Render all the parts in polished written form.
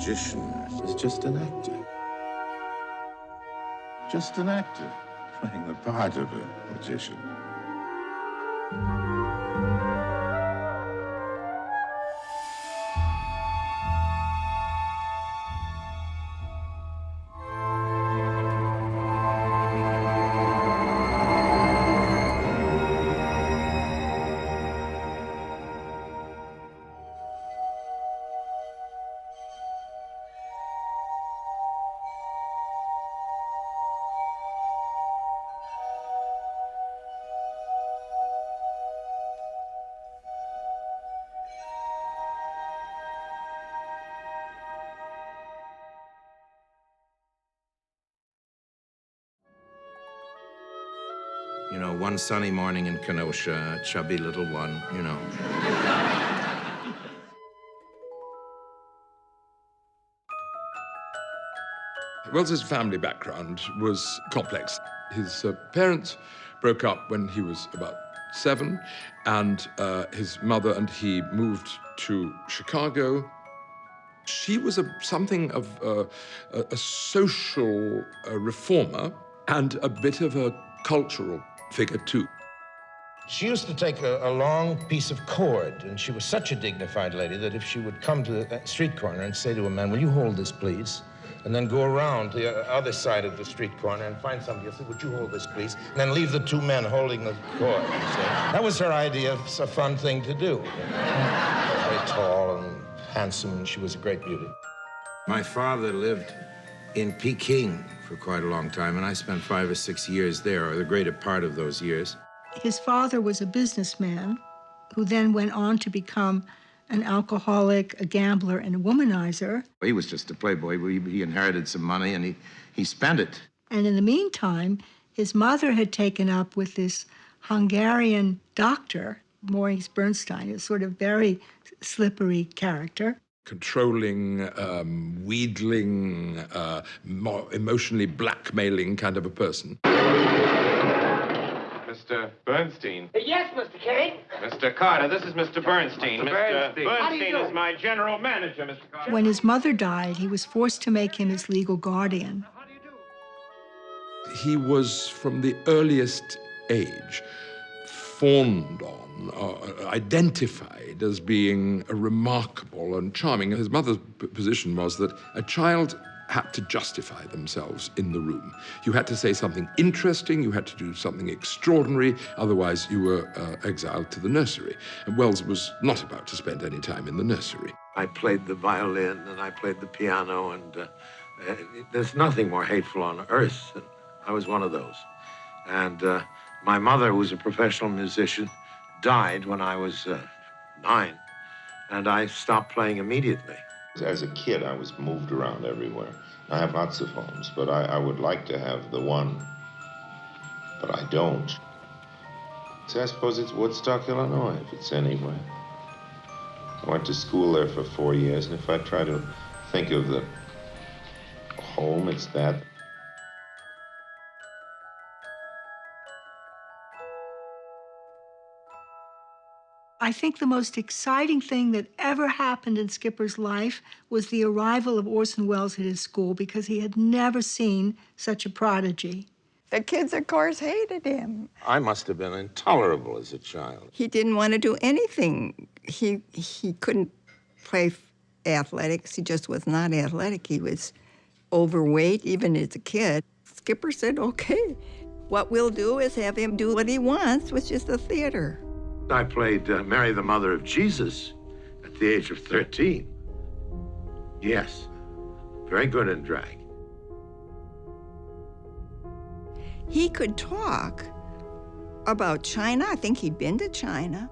magician is just an actor. Just an actor playing the part of a magician. You know, one sunny morning in Kenosha, a chubby little one, you know. Wells's family background was complex. His parents broke up when he was about 7, and his mother and he moved to Chicago. She was something of a social reformer and a bit of a cultural figure, too. She used to take a long piece of cord, and she was such a dignified lady that if she would come to the street corner and say to a man, "Will you hold this, please?" and then go around to the other side of the street corner and find somebody else, "Would you hold this, please?" and then leave the 2 men holding the cord. You see? That was her idea of a fun thing to do. Very tall and handsome, and she was a great beauty. My father lived in Peking for quite a long time, and I spent 5 or 6 years there, or the greater part of those years. His father was a businessman who then went on to become an alcoholic, a gambler, and a womanizer. He was just a playboy. He inherited some money, and he spent it. And in the meantime, his mother had taken up with this Hungarian doctor, Maurice Bernstein, a sort of very slippery character. Controlling, wheedling, more emotionally blackmailing kind of a person. Mr. Bernstein. Yes, Mr. Kane. Mr. Carter, this is Mr. Bernstein. Mr. Bernstein. How do you Bernstein do? is my general manager, Mr. Carter. When his mother died, he was forced to make him his legal guardian. He was, from the earliest age, fawned on, identified as being remarkable and charming. His mother's position was that a child had to justify themselves in the room. You had to say something interesting, you had to do something extraordinary, otherwise you were exiled to the nursery. And Wells was not about to spend any time in the nursery. I played the violin and I played the piano, and there's nothing more hateful on earth than I was one of those. And my mother, who was a professional musician, died when I was 9, and I stopped playing immediately. As a kid, I was moved around everywhere. I have lots of homes, but I would like to have the one, but I don't. So I suppose it's Woodstock, Illinois, if it's anywhere. I went to school there for 4 years, and if I try to think of the home, it's that. I think the most exciting thing that ever happened in Skipper's life was the arrival of Orson Welles at his school, because he had never seen such a prodigy. The kids, of course, hated him. I must have been intolerable as a child. He didn't want to do anything. He couldn't play athletics. He just was not athletic. He was overweight, even as a kid. Skipper said, "Okay, what we'll do is have him do what he wants, which is the theater." I played Mary, the Mother of Jesus, at the age of 13. Yes, very good in drag. He could talk about China. I think he'd been to China.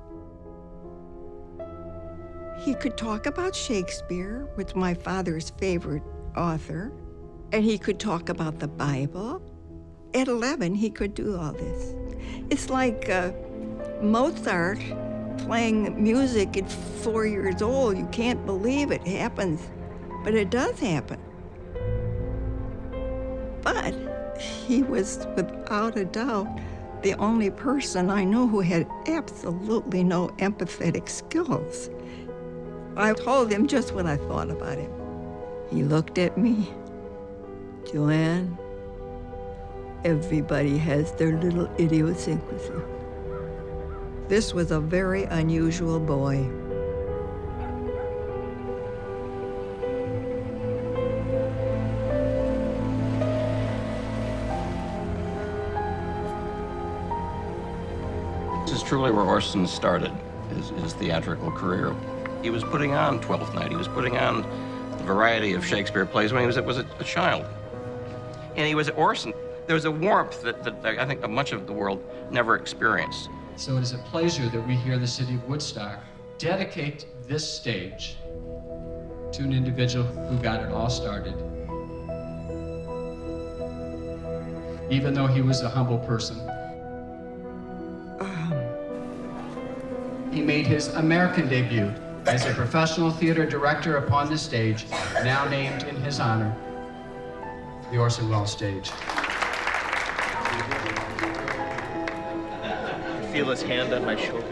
He could talk about Shakespeare, which is my father's favorite author, and he could talk about the Bible. At 11, he could do all this. It's like Mozart playing music at 4 years old. You can't believe it happens, but it does happen. But he was, without a doubt, the only person I know who had absolutely no empathetic skills. I told him just what I thought about him. He looked at me. Joanne, everybody has their little idiosyncrasy. This was a very unusual boy. This is truly where Orson started his theatrical career. He was putting on Twelfth Night. He was putting on a variety of Shakespeare plays when he was a child. And he was Orson. There was a warmth that I think much of the world never experienced. So it is a pleasure that we here in the city of Woodstock dedicate this stage to an individual who got it all started. Even though he was a humble person. He made his American debut as a professional theater director upon the stage, now named in his honor, the Orson Welles stage. Feel his hand on my shoulder.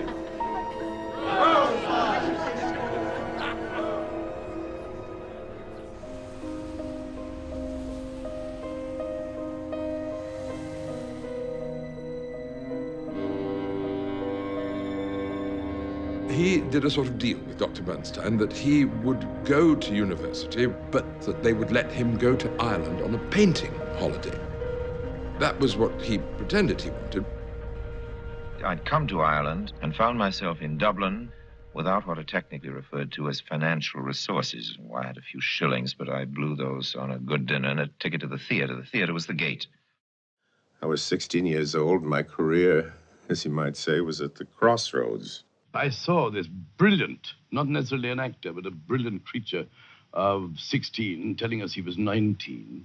He did a sort of deal with Dr. Bernstein that he would go to university, but that they would let him go to Ireland on a painting holiday. That was what he pretended he wanted. I'd come to Ireland and found myself in Dublin without what are technically referred to as financial resources. Well, I had a few shillings, but I blew those on a good dinner and a ticket to the theater. The theater was the gate. I was 16 years old. My career, as you might say, was at the crossroads. I saw this brilliant, not necessarily an actor, but a brilliant creature of 16 telling us he was 19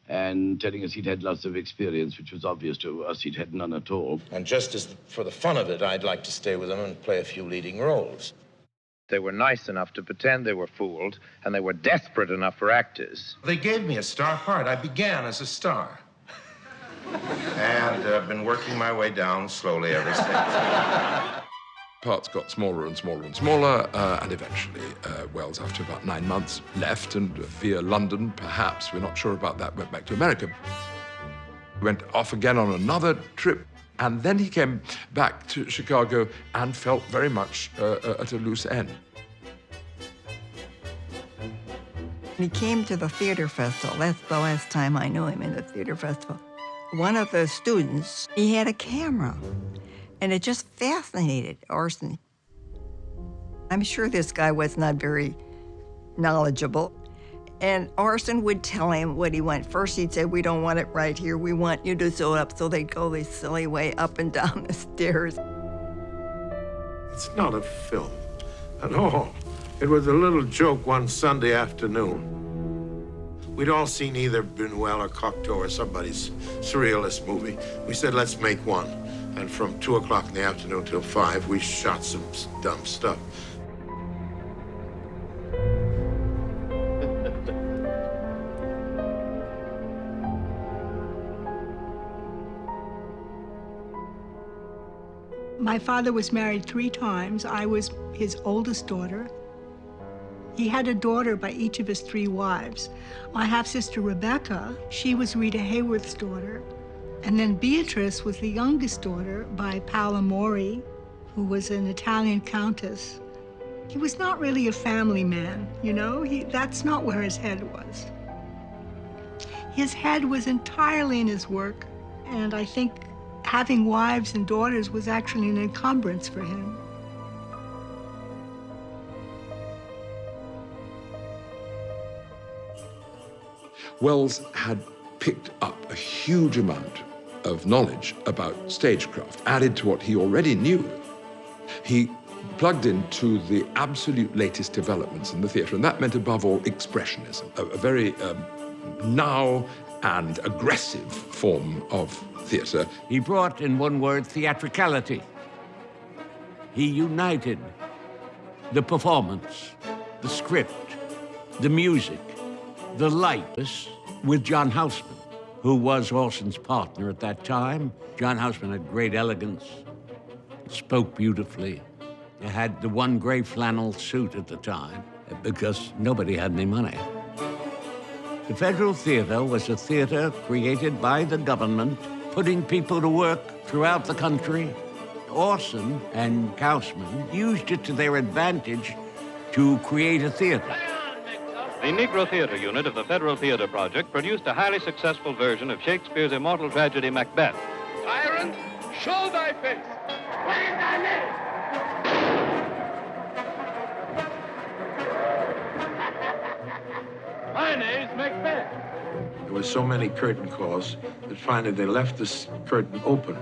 and telling us he'd had lots of experience, which was obvious to us he'd had none at all. And just as for the fun of it, I'd like to stay with them and play a few leading roles. They were nice enough to pretend they were fooled, and they were desperate enough for actors. They gave me a star part. I began as a star. And I've been working my way down slowly ever since. Parts got smaller and smaller and smaller, and eventually Wells, after about 9 months, left and via London, perhaps, we're not sure about that, went back to America. Went off again on another trip, and then he came back to Chicago and felt very much at a loose end. He came to the theater festival. That's the last time I knew him, in the theater festival. One of the students, he had a camera. And it just fascinated Orson. I'm sure this guy was not very knowledgeable. And Orson would tell him what he wanted. First, he'd say, we don't want it right here. We want you to sew it up. So they'd go this silly way up and down the stairs. It's not a film at all. It was a little joke one Sunday afternoon. We'd all seen either Buñuel or Cocteau or somebody's surrealist movie. We said, let's make one. And from 2 o'clock in the afternoon till 5, we shot some dumb stuff. My father was married 3 times. I was his oldest daughter. He had a daughter by each of his 3 wives. My half-sister Rebecca, she was Rita Hayworth's daughter. And then Beatrice was the youngest daughter by Paolo Mori, who was an Italian countess. He was not really a family man, you know? That's not where his head was. His head was entirely in his work, and I think having wives and daughters was actually an encumbrance for him. Wells had picked up a huge amount of knowledge about stagecraft, added to what he already knew. He plugged into the absolute latest developments in the theater, and that meant, above all, expressionism, a very now and aggressive form of theater. He brought, in one word, theatricality. He united the performance, the script, the music, the lights with John Houseman, who was Orson's partner at that time. John Houseman had great elegance, spoke beautifully. He had the one gray flannel suit at the time because nobody had any money. The Federal Theater was a theater created by the government, putting people to work throughout the country. Orson and Kaufman used it to their advantage to create a theater. The Negro Theater Unit of the Federal Theater Project produced a highly successful version of Shakespeare's immortal tragedy Macbeth. Tyrant, show thy face. Where's thy name? My name's Macbeth. There were so many curtain calls that finally they left this curtain open.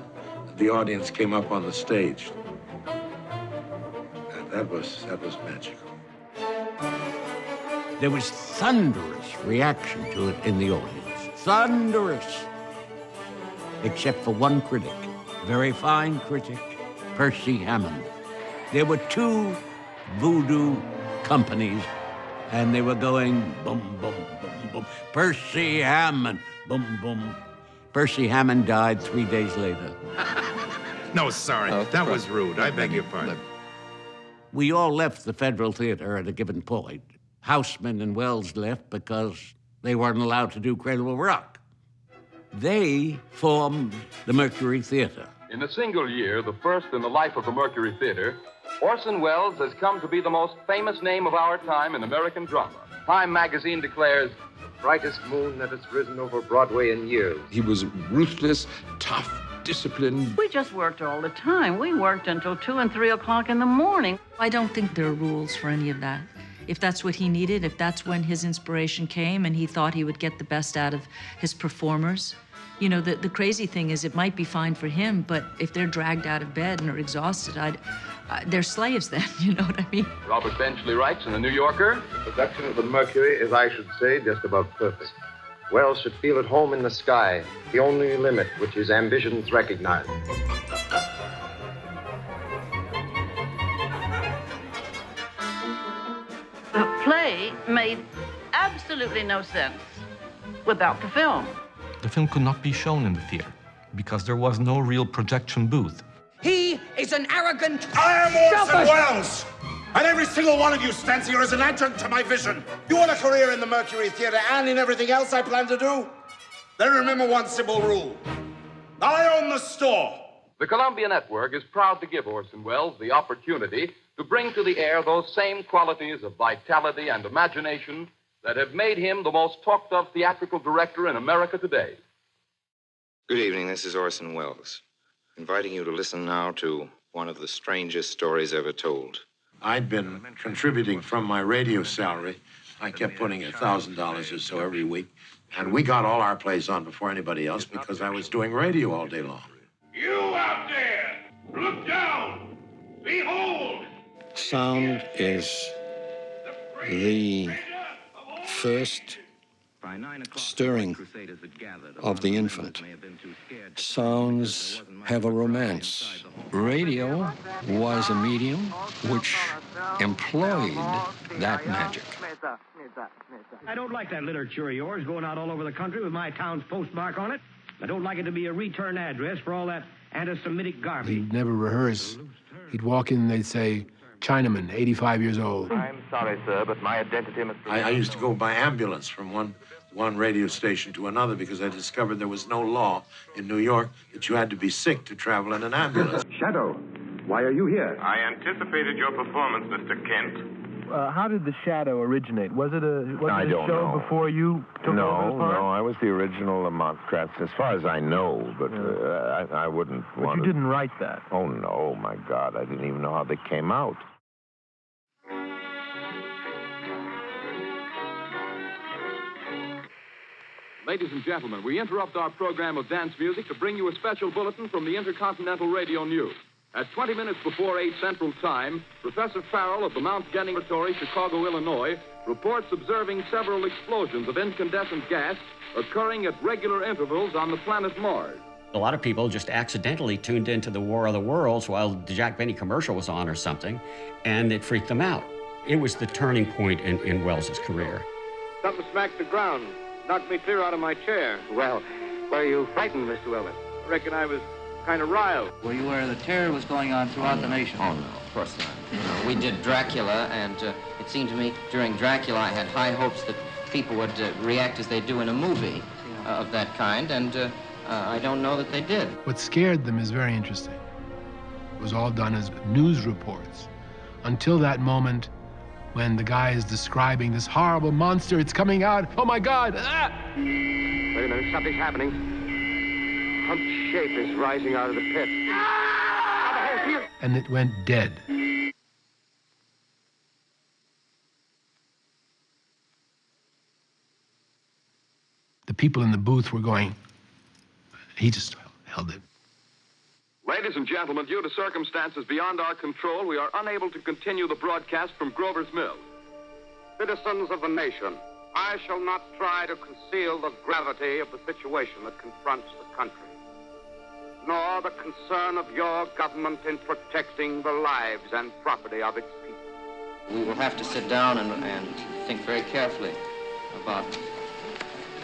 The audience came up on the stage. And that was magical. There was thunderous reaction to it in the audience. Thunderous. Except for one critic, very fine critic, Percy Hammond. There were two voodoo companies, and they were going boom, boom, boom, boom. Percy Hammond, boom, boom. Percy Hammond died 3 days later. No, sorry. That was rude. I beg your pardon. We all left the Federal Theater at a given point. Houseman and Wells left because they weren't allowed to do Cradle of Rock. They formed the Mercury Theater. In a single year, the first in the life of the Mercury Theater, Orson Welles has come to be the most famous name of our time in American drama. Time magazine declares, the brightest moon that has risen over Broadway in years. He was ruthless, tough, disciplined. We just worked all the time. We worked until 2 and 3 o'clock in the morning. I don't think there are rules for any of that. If that's what he needed, if that's when his inspiration came and he thought he would get the best out of his performers. You know, the crazy thing is it might be fine for him, but if they're dragged out of bed and are exhausted, they're slaves then, you know what I mean? Robert Benchley writes in The New Yorker, the production of the Mercury is, I should say, just about perfect. Wells should feel at home in the sky, the only limit which his ambitions recognize. The play made absolutely no sense without the film. The film could not be shown in the theater because there was no real projection booth. He is an arrogant, I am Orson Welles, and every single one of you stands here as an adjunct to my vision. You want a career in the Mercury Theater and in everything else I plan to do? Then remember one simple rule. I own the store. The Columbia Network is proud to give Orson Welles the opportunity to bring to the air those same qualities of vitality and imagination that have made him the most talked-of theatrical director in America today. Good evening, this is Orson Welles, inviting you to listen now to one of the strangest stories ever told. I'd been contributing from my radio salary. I kept putting $1,000 or so every week, and we got all our plays on before anybody else because I was doing radio all day long. You out there, look down, behold! Sound is the first stirring of the infant. Sounds have a romance. Radio was a medium which employed that magic. I don't like that literature of yours going out all over the country with my town's postmark on it. I don't like it to be a return address for all that anti-Semitic garbage. He'd never rehearse. He'd walk in and they'd say, Chinaman, 85 years old. I'm sorry, sir, but my identity must be... I used to go by ambulance from one radio station to another because I discovered there was no law in New York that you had to be sick to travel in an ambulance. Shadow, why are you here? I anticipated your performance, Mr. Kent. How did the Shadow originate? Was it a show know. Before you took over the part? No, I was the original Lamont Kratz, as far as I know, but I wouldn't want you didn't write that. Oh, no, my God, I didn't even know how they came out. Ladies and gentlemen, we interrupt our program of dance music to bring you a special bulletin from the Intercontinental Radio News. At 20 minutes before 8 Central Time, Professor Farrell of the Mount Genning Laboratory, Chicago, Illinois, reports observing several explosions of incandescent gas occurring at regular intervals on the planet Mars. A lot of people just accidentally tuned into the War of the Worlds while the Jack Benny commercial was on or something, and it freaked them out. It was the turning point in Wells's career. Something smacked the ground, knocked me clear out of my chair. Well, were you frightened, Mr. Welles? I reckon I was kind of riled. Were you aware the terror was going on throughout the nation? Oh, no, of course not. We did Dracula, and it seemed to me during Dracula I had high hopes that people would react as they do in a movie of that kind, and I don't know that they did. What scared them is very interesting. It was all done as news reports until that moment when the guy is describing this horrible monster. It's coming out. Oh, my God. Ah! Wait a minute. Something's happening. Some shape is rising out of the pit. And it went dead. The people in the booth were going, he just held it. Ladies and gentlemen, due to circumstances beyond our control, we are unable to continue the broadcast from Grover's Mill. Citizens of the nation, I shall not try to conceal the gravity of the situation that confronts the country, nor the concern of your government in protecting the lives and property of its people. We will have to sit down and think very carefully about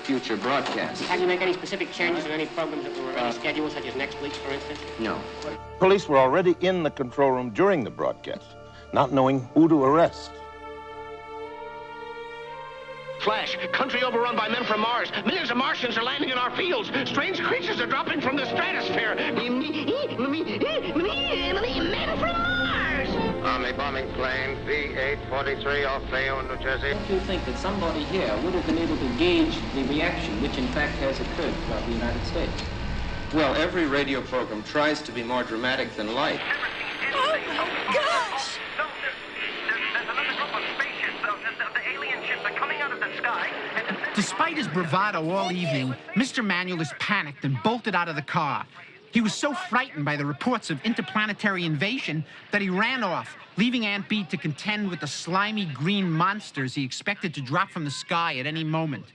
future broadcasts. Have you make any specific changes in any programs that were already scheduled, such as next week's, for instance? No. Police were already in the control room during the broadcast, not knowing who to arrest. Flash, country overrun by men from Mars. Millions of Martians are landing in our fields. Strange creatures are dropping from the stratosphere. Men from Mars! Army bombing plane V-843 off Bayonne, New Jersey. Don't you think that somebody here would have been able to gauge the reaction, which in fact has occurred throughout the United States? Well, every radio program tries to be more dramatic than life. Oh, my gosh! Despite his bravado all evening, Mr. Manuel panicked and bolted out of the car. He was so frightened by the reports of interplanetary invasion that he ran off, leaving Aunt Bee to contend with the slimy green monsters he expected to drop from the sky at any moment.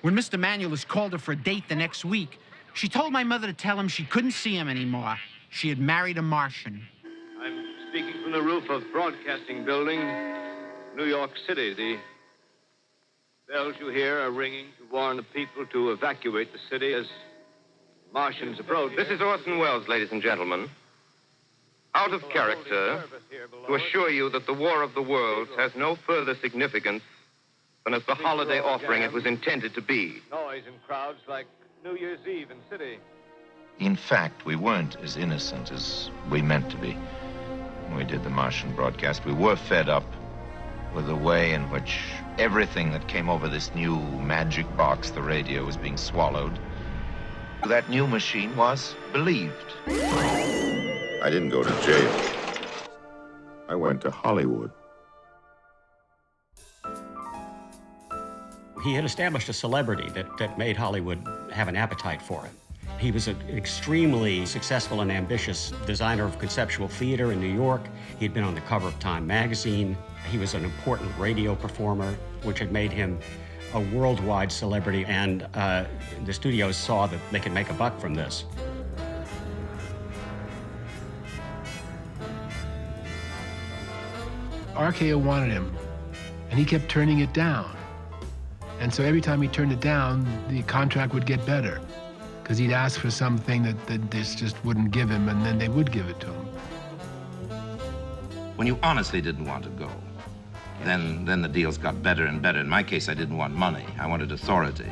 When Mr. Manuel called her for a date the next week, she told my mother to tell him she couldn't see him anymore. She had married a Martian. I'm speaking from the roof of Broadcasting Building, New York City. The bells you hear are ringing to warn the people to evacuate the city as Martians approach. This is Orson Welles, ladies and gentlemen. Out of character, to assure you that the War of the Worlds has no further significance than as the holiday offering it was intended to be. Noise in crowds like New Year's Eve in city. In fact, we weren't as innocent as we meant to be when we did the Martian broadcast. We were fed up with the way in which everything that came over this new magic box, the radio, was being swallowed. That new machine was believed. I didn't go to jail. I went to Hollywood. He had established a celebrity that made Hollywood have an appetite for him. He was an extremely successful and ambitious designer of conceptual theater in New York. He had been on the cover of Time magazine. He was an important radio performer, which had made him a worldwide celebrity, and the studios saw that they could make a buck from this. RKO wanted him, and he kept turning it down. And so every time he turned it down, the contract would get better, because he'd ask for something that this just wouldn't give him, and then they would give it to him. When you honestly didn't want to go, then the deals got better and better. In my case, I didn't want money. I wanted authority.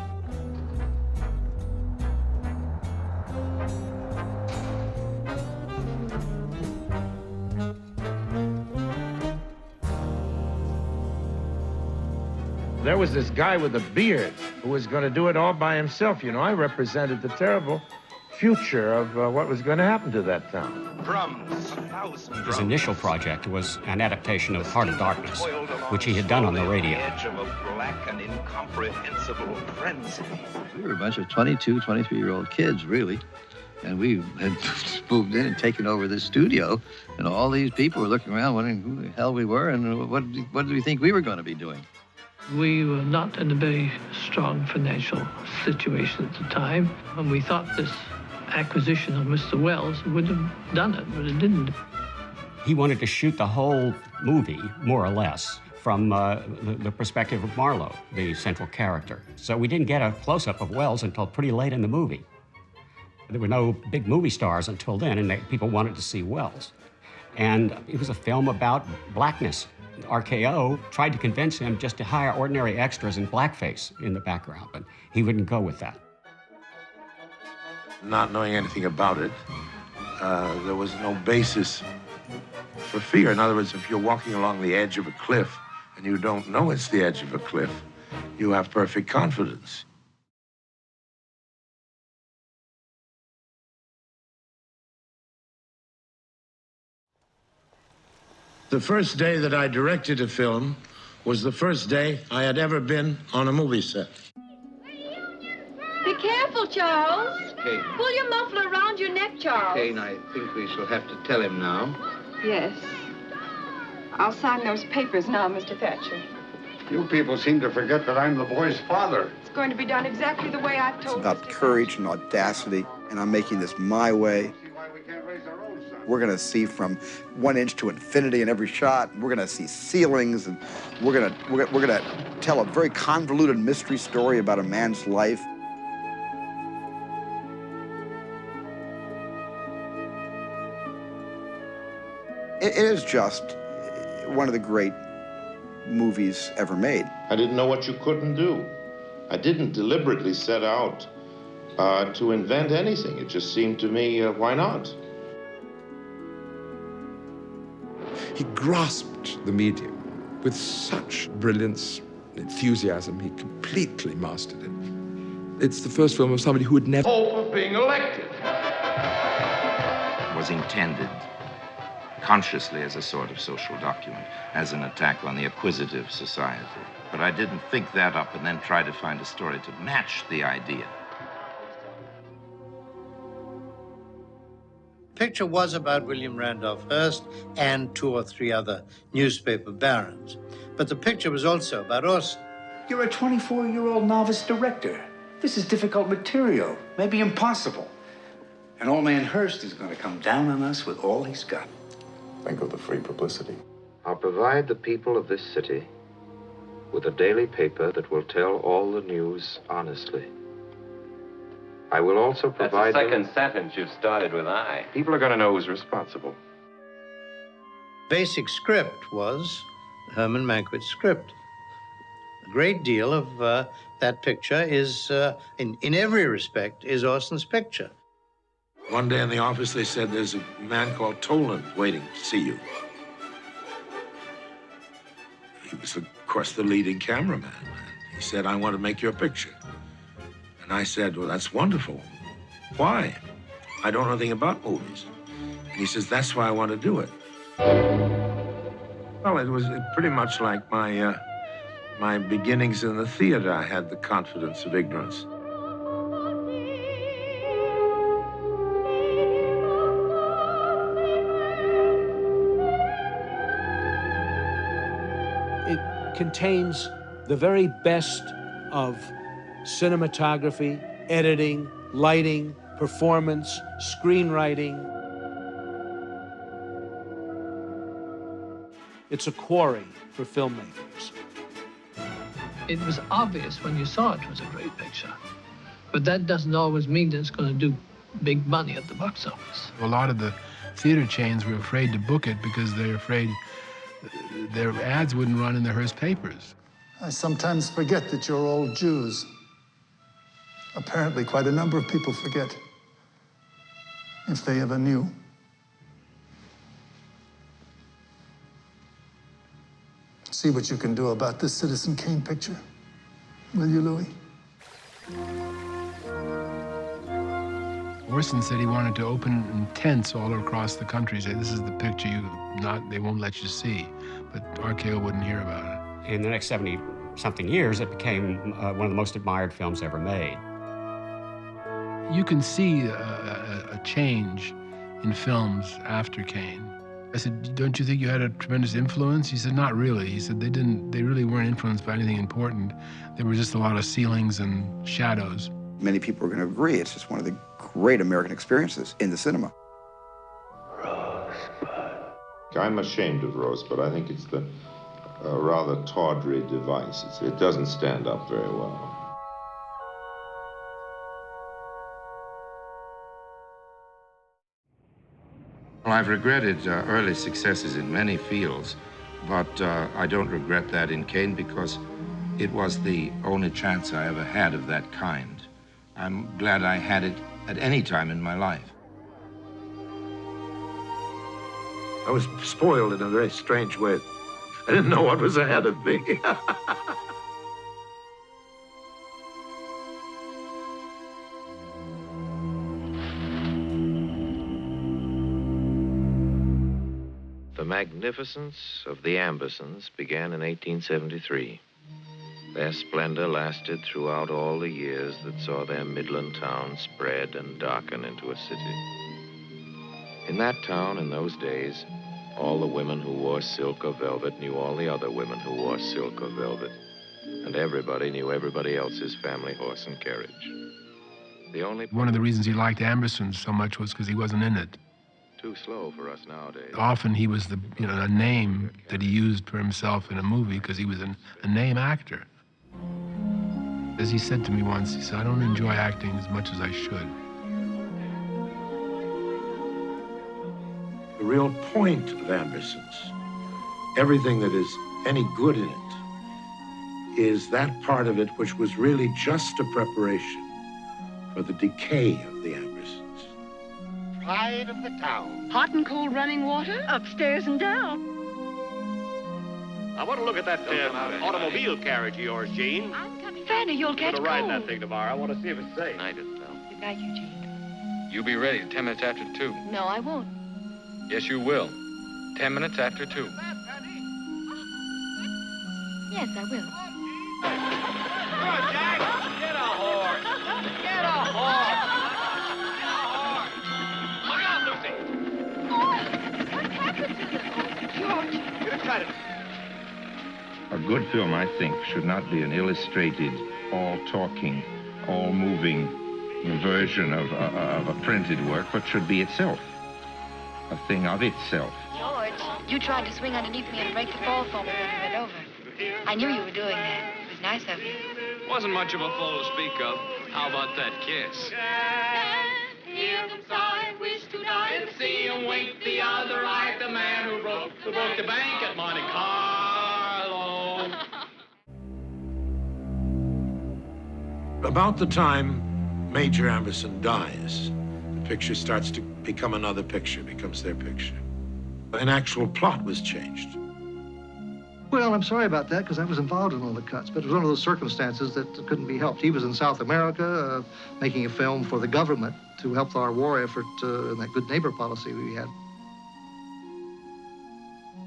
There was this guy with a beard who was going to do it all by himself. You know, I represented the terrible future of what was going to happen to that town. Drums, 1,000 drums. His initial project was an adaptation of Heart of Darkness, which he had done on the radio. Edge of a black and incomprehensible frenzy. We were a bunch of 22, 23-year-old kids, really. And we had moved in and taken over this studio, and all these people were looking around wondering who the hell we were and what did we think we were going to be doing. We were not in a very strong financial situation at the time, and we thought this acquisition of Mr. Welles would have done it, but it didn't. He wanted to shoot the whole movie, more or less, from the perspective of Marlowe, the central character. So we didn't get a close-up of Welles until pretty late in the movie. There were no big movie stars until then, and people wanted to see Welles. And it was a film about blackness RKO tried to convince him just to hire ordinary extras in blackface in the background, but he wouldn't go with that. Not knowing anything about it, there was no basis for fear. In other words, if you're walking along the edge of a cliff and you don't know it's the edge of a cliff, you have perfect confidence. The first day that I directed a film was the first day I had ever been on a movie set. Be careful, Charles. Kane. Pull your muffler around your neck, Charles. Kane, I think we shall have to tell him now. Yes. I'll sign those papers now, Mr. Thatcher. You people seem to forget that I'm the boy's father. It's going to be done exactly the way I've It's told about courage and audacity, and I'm making this my way. We're going to see from 1 inch to infinity in every shot. We're going to see ceilings, and we're going to tell a very convoluted mystery story about a man's life. It is just one of the great movies ever made. I didn't know what you couldn't do. I didn't deliberately set out to invent anything. It just seemed to me, why not? He grasped the medium with such brilliance and enthusiasm. He completely mastered it. It's the first film of somebody who had never... Hope of being elected. Was intended consciously as a sort of social document, as an attack on the acquisitive society. But I didn't think that up and then try to find a story to match the idea. The picture was about William Randolph Hearst and 2 or 3 other newspaper barons. But the picture was also about Orson. You're a 24-year-old novice director. This is difficult material, maybe impossible. And old man Hearst is going to come down on us with all he's got. Think of the free publicity. I'll provide the people of this city with a daily paper that will tell all the news honestly. I will also provide That's the second sentence you've started with I. People are going to know who's responsible. Basic script was Herman Mankiewicz script. A great deal of that picture is, in every respect, is Orson's picture. One day in the office, they said, there's a man called Toland waiting to see you. He was, of course, the leading cameraman. He said, I want to make your picture. And I said, well, that's wonderful. Why? I don't know anything about movies. And he says, that's why I want to do it. Well, it was pretty much like my beginnings in the theater. I had the confidence of ignorance. It contains the very best of cinematography, editing, lighting, performance, screenwriting. It's a quarry for filmmakers. It was obvious when you saw it was a great picture. But that doesn't always mean that it's going to do big money at the box office. A lot of the theater chains were afraid to book it because they're afraid their ads wouldn't run in the Hearst papers. I sometimes forget that you're all Jews. Apparently, quite a number of people forget, if they ever knew. See what you can do about this Citizen Kane picture, will you, Louis? Orson said he wanted to open in tents all across the country. Say, this is the picture they won't let you see. But RKO wouldn't hear about it. In the next 70-something years, it became one of the most admired films ever made. You can see a change in films after Kane. I said, don't you think you had a tremendous influence? He said, not really. He said, they really weren't influenced by anything important. There were just a lot of ceilings and shadows. Many people are going to agree it's just one of the great American experiences in the cinema. I'm ashamed of Rosebud. I think it's the rather tawdry device. It doesn't stand up very well. Well, I've regretted early successes in many fields But I don't regret that in Kane because it was the only chance I ever had of that kind. I'm glad I had it at any time in my life. I was spoiled in a very strange way. I didn't know what was ahead of me. The magnificence of the Ambersons began in 1873. Their splendor lasted throughout all the years that saw their Midland town spread and darken into a city. In that town, in those days, all the women who wore silk or velvet knew all the other women who wore silk or velvet, and everybody knew everybody else's family horse and carriage. One of the reasons he liked Amberson so much was because he wasn't in it. Too slow for us nowadays. Often he was a name that he used for himself in a movie because he was a name actor. As he said to me once, he said, "I don't enjoy acting as much as I should." The real point of Ambersons, everything that is any good in it, is that part of it which was really just a preparation for the decay of the Ambersons. Pride of the town. Hot and cold running water, upstairs and down. I want to look at that automobile carriage of yours, Jean. I'm coming. Fanny, you'll catch I'm going to ride cold. that thing tomorrow. I want to see if it's safe. Good night, Estelle. Good night, Eugene. You'll be ready 10 minutes after 2. No, I won't. Yes, you will. 10 minutes after 2. Yes, I will. Come on, Jack. Get a horse. Get a horse. What happened to them? George. Get excited. A good film, I think, should not be an illustrated, all-talking, all-moving version of a printed work, but should be itself, a thing of itself. George, you tried to swing underneath me and break the fall foam when you went over. I knew you were doing that. It was nice of you. Wasn't much of a fall to speak of. How about that kiss? Hear them sigh, wish to die, and see him wink the other eye at the man who broke the bank at Monte Carlo. About the time Major Amberson dies, the picture starts to become another picture, becomes their picture. An actual plot was changed. Well, I'm sorry about that because I was involved in all the cuts, but it was one of those circumstances that couldn't be helped. He was in South America making a film for the government to help our war effort and that good neighbor policy we had.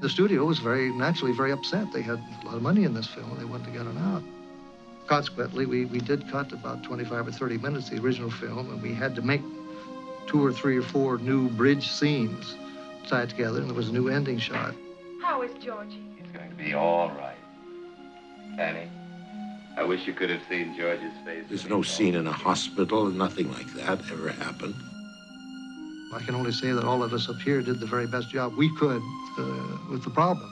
The studio was naturally very upset. They had a lot of money in this film and they wanted to get it out. Consequently, we did cut about 25 or 30 minutes of the original film, and we had to make 2 or 3 or 4 new bridge scenes tied together, and there was a new ending shot. How is Georgie? It's going to be all right. Fanny, I wish you could have seen George's face. There's no scene in a hospital, nothing like that ever happened. I can only say that all of us up here did the very best job we could with the problem.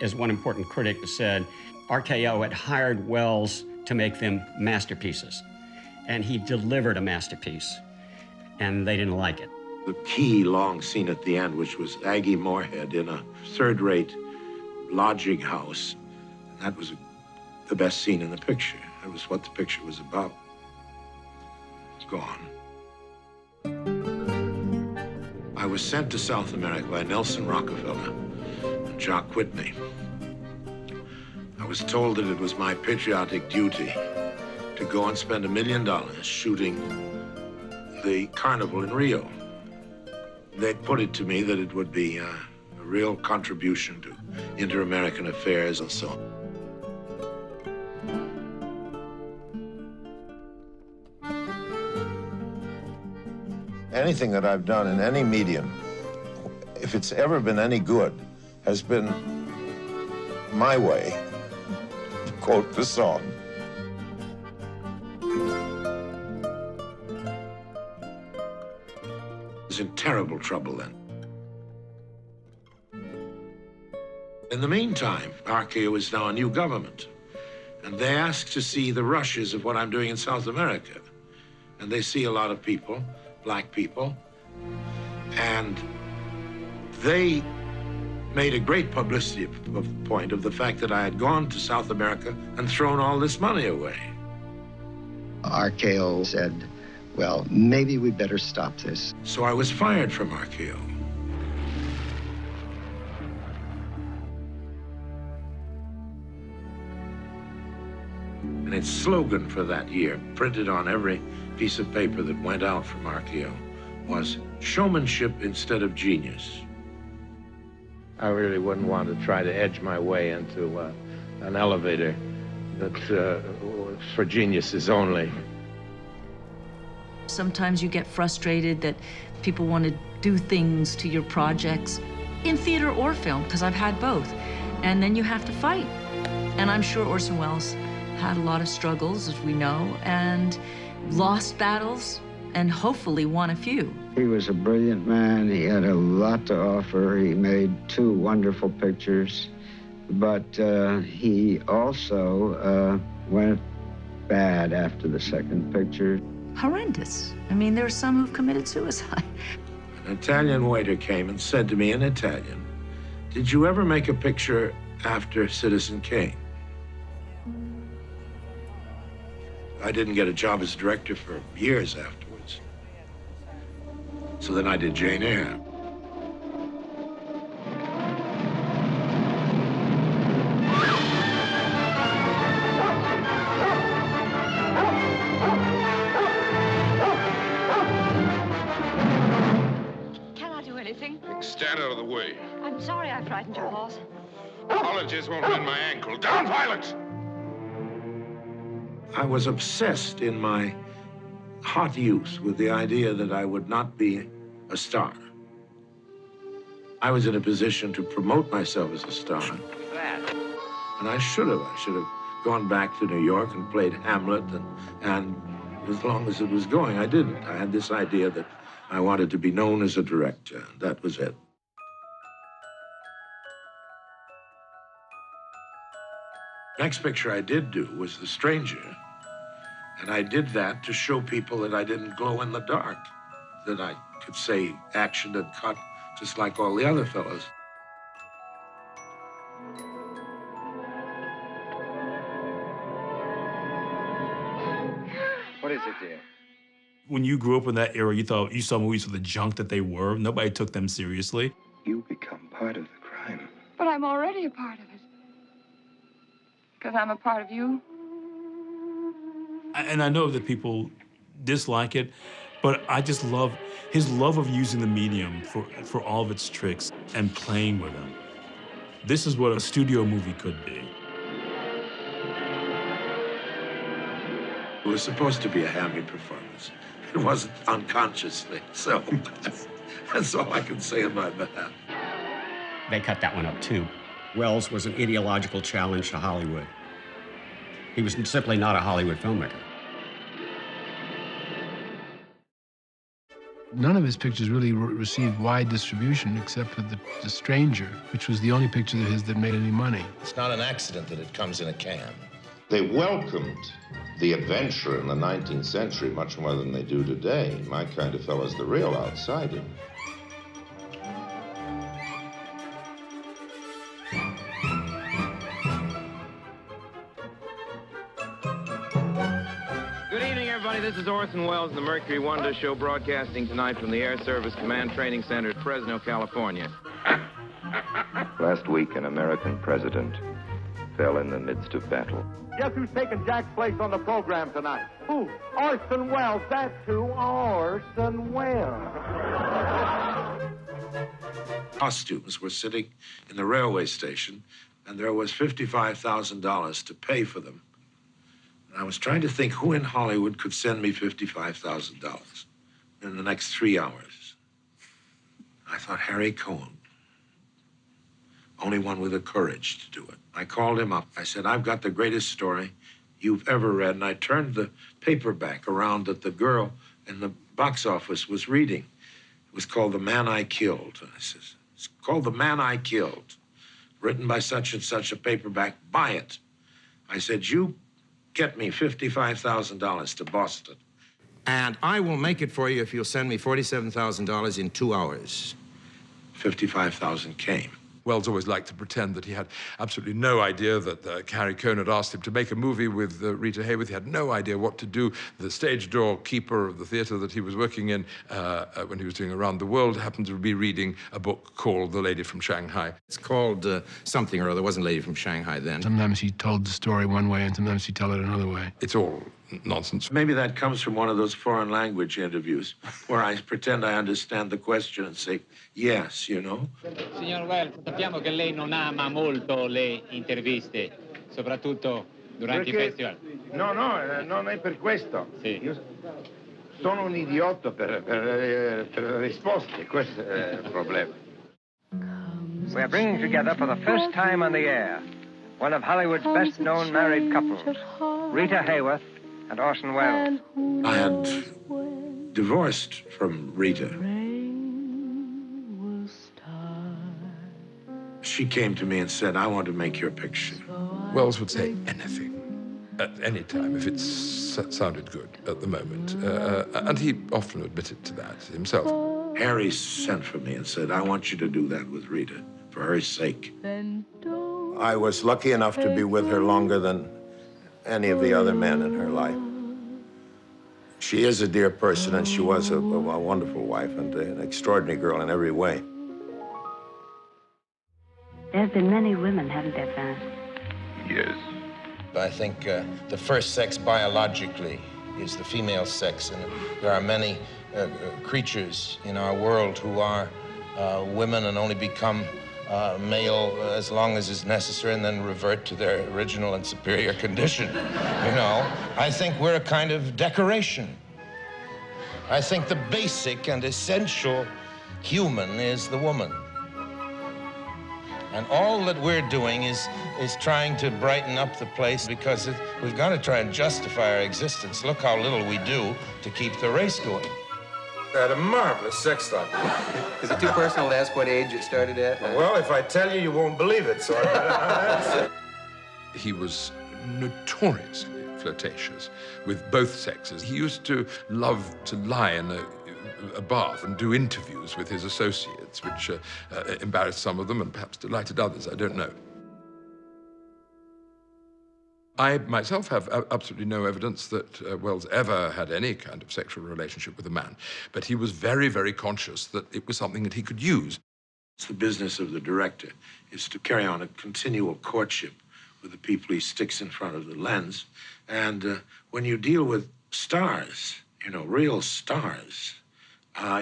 As one important critic said, RKO had hired Wells to make them masterpieces, and he delivered a masterpiece, and they didn't like it. The key long scene at the end, which was Aggie Moorehead in a third-rate lodging house, that was the best scene in the picture. That was what the picture was about. It's gone. I was sent to South America by Nelson Rockefeller and Jock Whitney. I was told that it was my patriotic duty to go and spend $1 million shooting the carnival in Rio. They put it to me that it would be a real contribution to inter-American affairs and so on. Anything that I've done in any medium, if it's ever been any good, has been my way, to quote the song. I was in terrible trouble then. In the meantime, RKO is now a new government, and they ask to see the rushes of what I'm doing in South America. And they see a lot of people, black people, and they made a great publicity point of the fact that I had gone to South America and thrown all this money away. RKO said, well, maybe we'd better stop this. So I was fired from RKO. And its slogan for that year, printed on every piece of paper that went out from RKO, was showmanship instead of genius. I really wouldn't want to try to edge my way into an elevator that for geniuses only. Sometimes you get frustrated that people want to do things to your projects, in theater or film, because I've had both. And then you have to fight. And I'm sure Orson Welles had a lot of struggles, as we know, and lost battles, and hopefully won a few. He was a brilliant man. He had a lot to offer. He made 2 wonderful pictures, but he also went bad after the second picture. Horrendous. I mean, there are some who've committed suicide. An Italian waiter came and said to me in Italian, "Did you ever make a picture after Citizen Kane?" I didn't get a job as director for years afterwards. So then I did Jane Eyre. Can I do anything? Stand out of the way. I'm sorry I frightened your horse. Apologies won't mend my ankle. Down, Violet! I was obsessed in my hot youth with the idea that I would not be a star. I was in a position to promote myself as a star. And I should have. I should have gone back to New York and played Hamlet, and as long as it was going, I didn't. I had this idea that I wanted to be known as a director, and that was it. Next picture I did do was The Stranger. And I did that to show people that I didn't glow in the dark, that I could say action and cut just like all the other fellows. What is it, dear? When you grew up in that era, you saw movies for the junk that they were. Nobody took them seriously. You become part of the crime. But I'm already a part of it. Because I'm a part of you. And I know that people dislike it, but I just love his love of using the medium for all of its tricks and playing with them. This is what a studio movie could be. It was supposed to be a hammy performance. It wasn't unconsciously, so that's all I can say on my behalf. They cut that one up, too. Welles was an ideological challenge to Hollywood. He was simply not a Hollywood filmmaker. None of his pictures really received wide distribution except for The Stranger, which was the only picture of his that made any money. It's not an accident that it comes in a can. They welcomed the adventure in the 19th century much more than they do today. My kind of fellow's the real outsider. Good evening, everybody. This is Orson Welles, the Mercury Wonder Show, broadcasting tonight from the Air Service Command Training Center at Fresno, California. Last week, an American president fell in the midst of battle. Guess who's taking Jack's place on the program tonight? Who? Orson Welles. That's who. Orson Welles. Costumes were sitting in the railway station, and there was $55,000 to pay for them. And I was trying to think who in Hollywood could send me $55,000 in the next 3 hours. I thought Harry Cohen. Only one with the courage to do it. I called him up. I said, I've got the greatest story you've ever read. And I turned the paperback around that the girl in the box office was reading. It was called The Man I Killed. And I says, it's called The Man I Killed, written by such and such, a paperback. Buy it. I said, you get me $55,000 to Boston. And I will make it for you if you'll send me $47,000 in 2 hours. 55,000 came. Wells always liked to pretend that he had absolutely no idea that Harry Cohn had asked him to make a movie with Rita Hayworth. He had no idea what to do. The stage door keeper of the theater that he was working in when he was doing Around the World happened to be reading a book called The Lady from Shanghai. It's called something or other. It wasn't Lady from Shanghai then. Sometimes he told the story one way, and sometimes he'd tell it another way. It's all nonsense. Maybe that comes from one of those foreign language interviews where I pretend I understand the question and say, yes, you know? Signor Wells, sappiamo che lei non ama molto le interviste, soprattutto durante i festival. No, non è per questo. Sì. Io sono un idiota per le risposte, questo è il problema. We're bringing together for the first time on the air one of Hollywood's best-known married couples, Rita Hayworth and Orson Welles. I had divorced from Rita. She came to me and said, I want to make your picture. Wells would say anything at any time if it sounded good at the moment. And he often admitted to that himself. Harry sent for me and said, I want you to do that with Rita, for her sake. I was lucky enough to be with her longer than any of the other men in her life. She is a dear person, and she was a wonderful wife and an extraordinary girl in every way. There's been many women, haven't there, Vance? Yes. I think the first sex biologically is the female sex, and there are many creatures in our world who are women and only become male as long as is necessary and then revert to their original and superior condition. You know, I think we're a kind of decoration. I think the basic and essential human is the woman. And all that we're doing is trying to brighten up the place because we've got to try and justify our existence. Look how little we do to keep the race going. I had a marvelous sex life. Is it too personal to ask what age it started at? Well, if I tell you, you won't believe it, so He was notoriously flirtatious with both sexes. He used to love to lie in a bath and do interviews with his associates, which embarrassed some of them and perhaps delighted others, I don't know. I myself have absolutely no evidence that Wells ever had any kind of sexual relationship with a man, but he was very, very conscious that it was something that he could use. It's the business of the director, is to carry on a continual courtship with the people he sticks in front of the lens. And when you deal with stars, you know, real stars,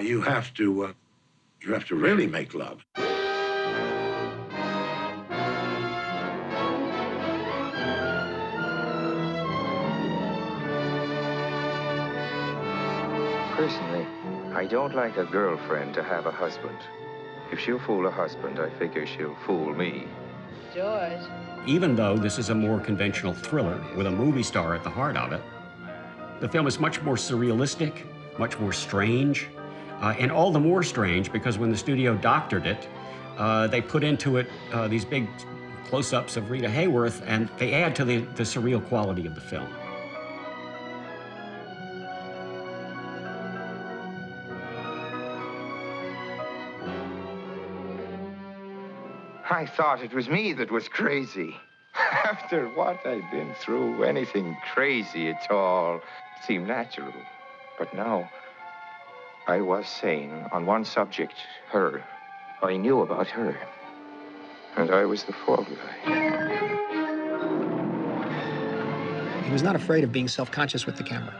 you have to really make love. Personally, I don't like a girlfriend to have a husband. If she'll fool a husband, I figure she'll fool me. George. Even though this is a more conventional thriller with a movie star at the heart of it, the film is much more surrealistic, much more strange, and all the more strange because when the studio doctored it, they put into it these big close-ups of Rita Hayworth, and they add to the surreal quality of the film. I thought it was me that was crazy. After what I'd been through, anything crazy at all seemed natural. But now, I was sane on one subject, her. I knew about her. And I was the fall guy. He was not afraid of being self-conscious with the camera.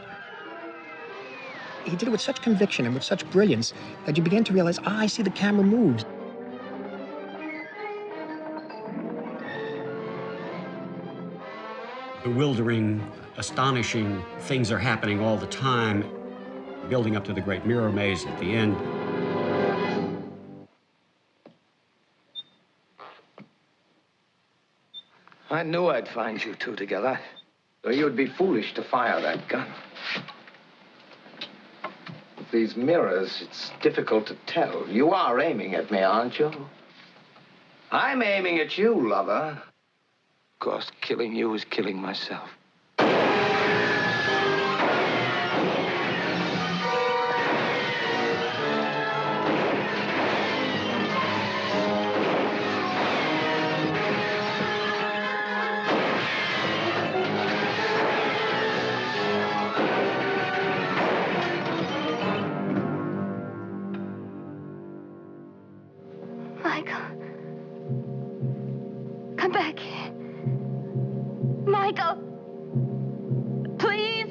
He did it with such conviction and with such brilliance that you began to realize, I see the camera moves. Bewildering, astonishing things are happening all the time, building up to the great mirror maze at the end. I knew I'd find you two together, though you'd be foolish to fire that gun. With these mirrors, it's difficult to tell. You are aiming at me, aren't you? I'm aiming at you, lover. Of course, killing you is killing myself. Michael. Come back here. Michael. Please.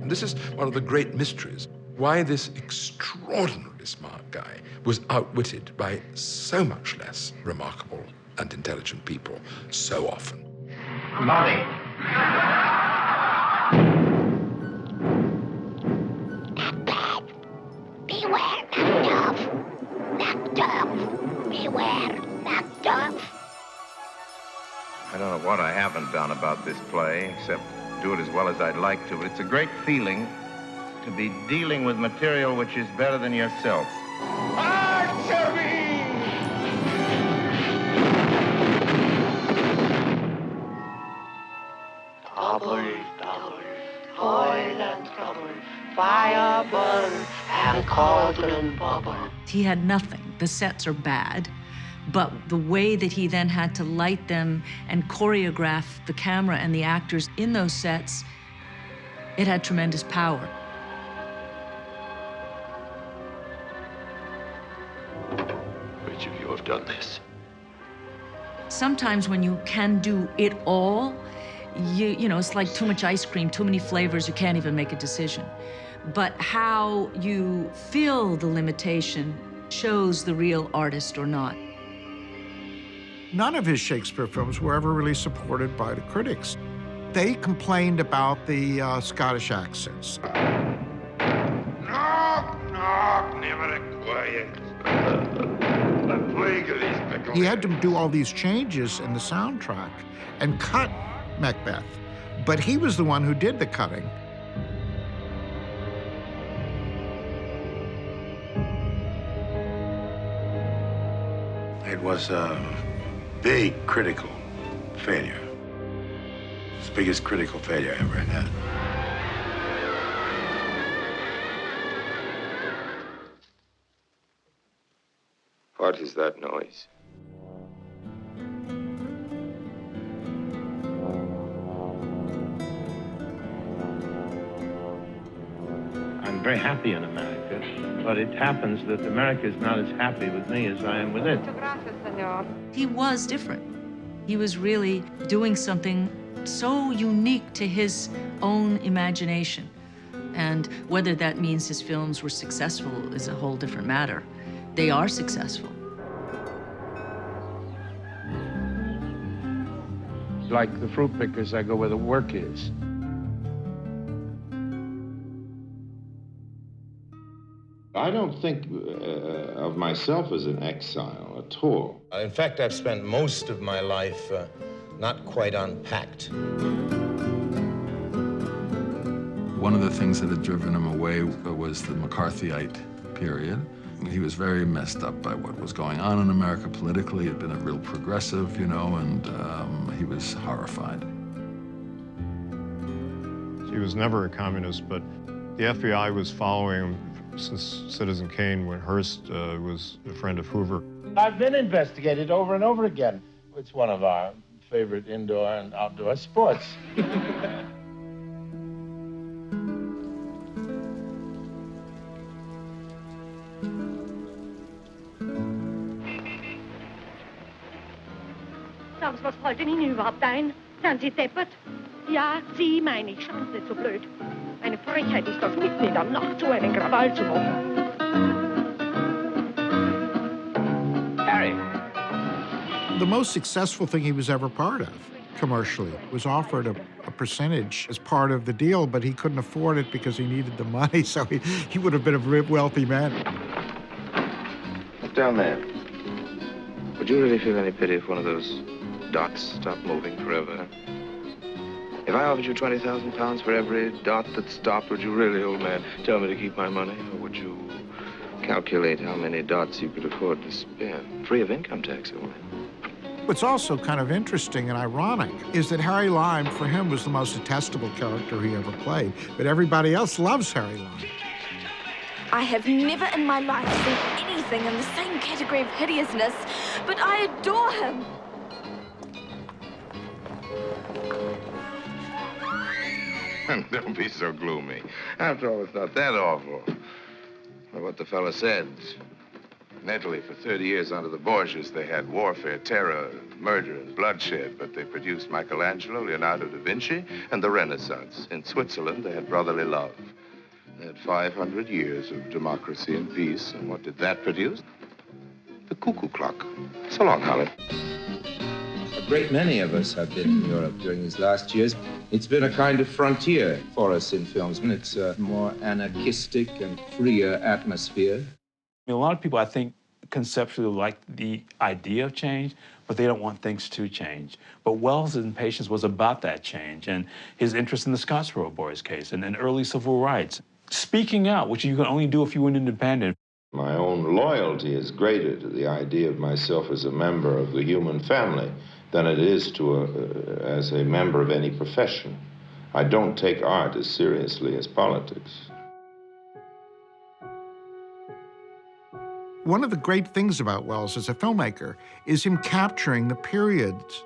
And this is one of the great mysteries. Why this extraordinarily smart guy was outwitted by so much less remarkable and intelligent people so often. Money. Beware, Macduff. Beware, Macduff. I don't know what I haven't done about this play, except do it as well as I'd like to, but it's a great feeling to be dealing with material which is better than yourself. Double, double, toil and trouble, fire burn and cauldron bubble. He had nothing. The sets are bad, but the way that he then had to light them and choreograph the camera and the actors in those sets, it had tremendous power. Which of you have done this? Sometimes when you can do it all, you know, it's like too much ice cream, too many flavors, you can't even make a decision. But how you feel the limitation shows the real artist or not. None of his Shakespeare films were ever really supported by the critics. They complained about the Scottish accents. Knock, knock, never quiet. The plague of these pickles. He had to do all these changes in the soundtrack and cut Macbeth, but he was the one who did the cutting. It was a big critical failure. It's the biggest critical failure I ever had. What is that noise? I'm very happy in America, but it happens that America is not as happy with me as I am with it. He was different. He was really doing something so unique to his own imagination. And whether that means his films were successful is a whole different matter. They are successful. Like the fruit pickers, I go where the work is. I don't think of myself as an exile at all. In fact, I've spent most of my life not quite unpacked. One of the things that had driven him away was the McCarthyite period. He was very messed up by what was going on in America politically. He had been a real progressive, you know, and he was horrified. He was never a communist, but the FBI was following him since Citizen Kane, when Hearst was a friend of Hoover. I've been investigated over and over again. It's one of our favorite indoor and outdoor sports. Sonst, was fällt denn Ihnen überhaupt ein? Sind Sie deppert? Ja, Sie meine ich, schauen Sie nicht so blöd. Eine Frechheit ist das, mitten in der Nacht so einen Krawall zu machen. Harry. The most successful thing he was ever part of, commercially, was offered a percentage as part of the deal, but he couldn't afford it because he needed the money, so he would have been a wealthy man. Look down there. Would you really feel any pity if one of those dots stopped moving forever? If I offered you 20,000 pounds for every dot that stopped, would you really, old man, tell me to keep my money? Or would you calculate how many dots you could afford to spare? Free of income tax, old man. What's also kind of interesting and ironic is that Harry Lime, for him, was the most detestable character he ever played, but everybody else loves Harry Lime. I have never in my life seen anything in the same category of hideousness, but I adore him. Don't be so gloomy. After all, it's not that awful. But what the fella said, In Italy, for 30 years under the Borgias, they had warfare, terror, murder, and bloodshed, but they produced Michelangelo, Leonardo da Vinci, and the Renaissance. In Switzerland, they had brotherly love. They had 500 years of democracy and peace, and what did that produce? The cuckoo clock. So long, Holly. A great many of us have been in Europe during these last years. It's been a kind of frontier for us in films. It's a more anarchistic and freer atmosphere. A lot of people, I think, conceptually like the idea of change, but they don't want things to change. But Welles' impatience was about that change, and his interest in the Scottsboro Boys case and early civil rights. Speaking out, which you can only do if you were independent. My own loyalty is greater to the idea of myself as a member of the human family than it is as a member of any profession. I don't take art as seriously as politics. One of the great things about Welles as a filmmaker is him capturing the periods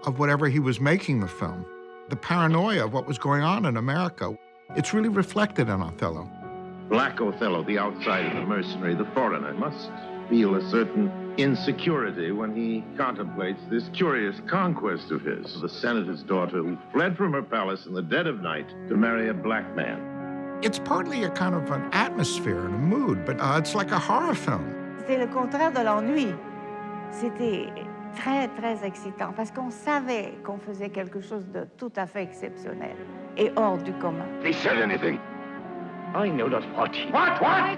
of whatever he was making the film, the paranoia of what was going on in America. It's really reflected in Othello. Black Othello, the outsider, the mercenary, the foreigner, must feel a certain insecurity when he contemplates this curious conquest of his, the senator's daughter who fled from her palace in the dead of night to marry a black man. It's partly a kind of an atmosphere and a mood, but it's like a horror film. C'était le contraire de l'ennui. C'était très, très excitant parce qu'on savait qu'on faisait quelque chose de tout à fait exceptionnel et hors du commun. They said anything? I know not what he... What? Lie.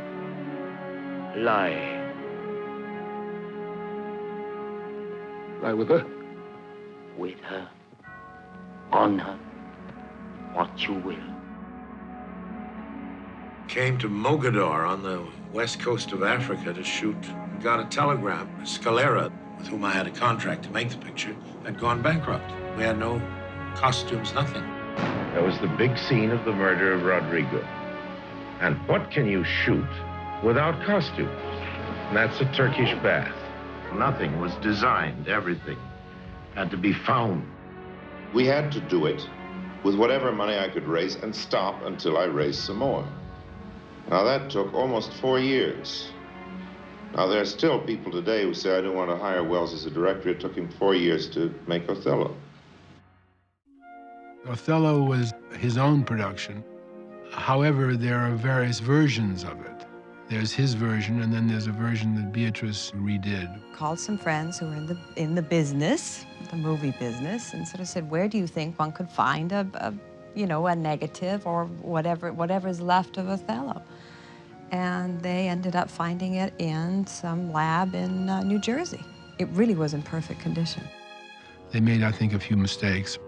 Lie with her? With her. On her. What you will. Came to Mogador on the west coast of Africa to shoot. Got a telegram. Scalera, with whom I had a contract to make the picture, had gone bankrupt. We had no costumes, nothing. That was the big scene of the murder of Rodrigo. And what can you shoot without costumes? And that's a Turkish bath. Nothing was designed, everything had to be found. We had to do it with whatever money I could raise and stop until I raised some more. Now that took almost 4 years. Now there are still people today who say I don't want to hire Welles as a director. It took him 4 years to make Othello. Othello was his own production. However, there are various versions of it. There's his version, and then there's a version that Beatrice redid. Called some friends who were in the business, the movie business, and sort of said, where do you think one could find a negative or whatever's left of Othello? And they ended up finding it in some lab in New Jersey. It really was in perfect condition. They made, I think, a few mistakes.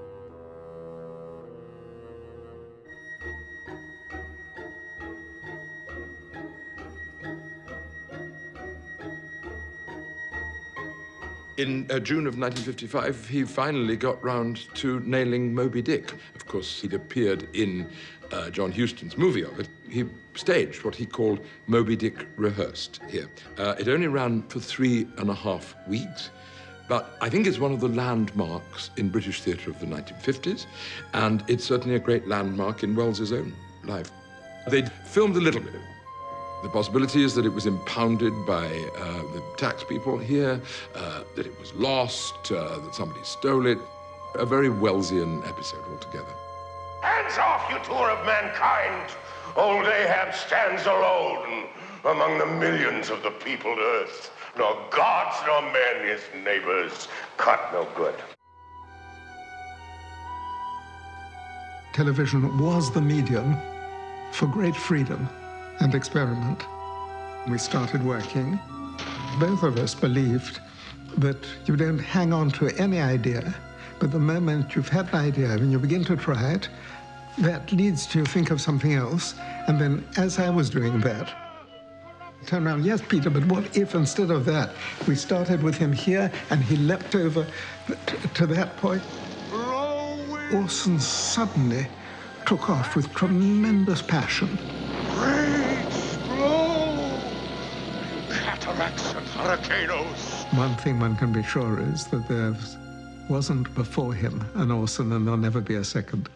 In June of 1955, he finally got round to nailing Moby Dick. Of course, he'd appeared in John Huston's movie of it. He staged what he called Moby Dick Rehearsed here. It only ran for 3.5 weeks, but I think it's one of the landmarks in British theatre of the 1950s, and it's certainly a great landmark in Welles's own life. They'd filmed a little bit. The possibility is that it was impounded by the tax people here, that it was lost, that somebody stole it. A very Wellesian episode altogether. Hands off, you tour of mankind! Old Ahab stands alone among the millions of the peopled earth. Nor gods nor men, his neighbors, cut no good. Television was the medium for great freedom and experiment. We started working. Both of us believed that you don't hang on to any idea, but the moment you've had an idea and you begin to try it, that leads to think of something else. And then as I was doing that, turn around, yes, Peter, but what if instead of that, we started with him here and he leapt over to that point? Orson suddenly took off with tremendous passion. Cataracts and hurricanes. One thing one can be sure is that there wasn't before him an Orson, and there'll never be a second.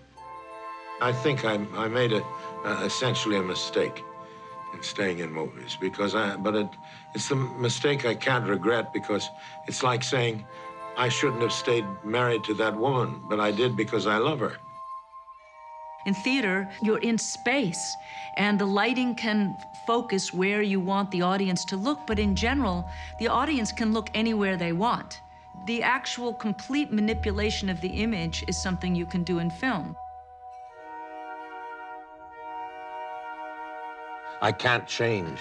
I think I made essentially a mistake in staying in movies because it's the mistake I can't regret because it's like saying I shouldn't have stayed married to that woman, but I did because I love her. In theater, you're in space, and the lighting can focus where you want the audience to look, but in general, the audience can look anywhere they want. The actual complete manipulation of the image is something you can do in film. I can't change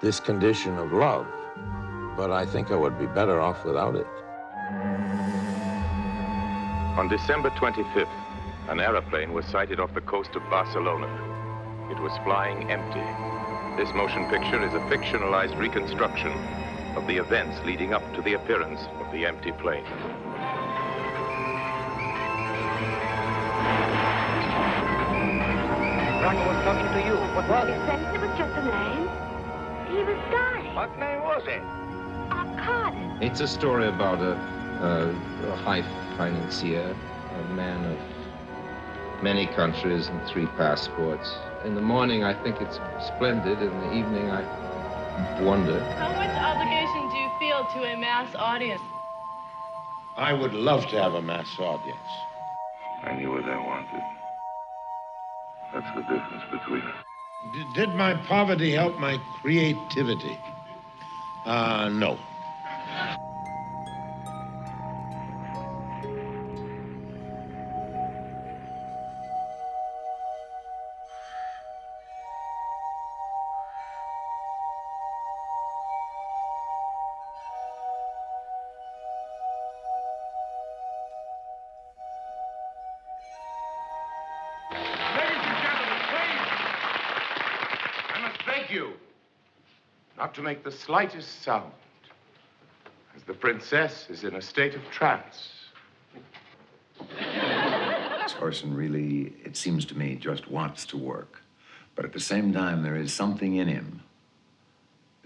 this condition of love, but I think I would be better off without it. On December 25th, an aeroplane was sighted off the coast of Barcelona. It was flying empty. This motion picture is a fictionalized reconstruction of the events leading up to the appearance of the empty plane. Rocco was talking to you. What was it? He said it was just a name. He was dying. What name was it? Arcadis. It's a story about a high financier, a man of many countries and 3 passports. In the morning, I think it's splendid. In the evening, I wonder. How much obligation do you feel to a mass audience? I would love to have a mass audience. I knew what I wanted. That's the difference between us. Did my poverty help my creativity? No. Not to make the slightest sound, as the princess is in a state of trance. Orson really, it seems to me, just wants to work. But at the same time, there is something in him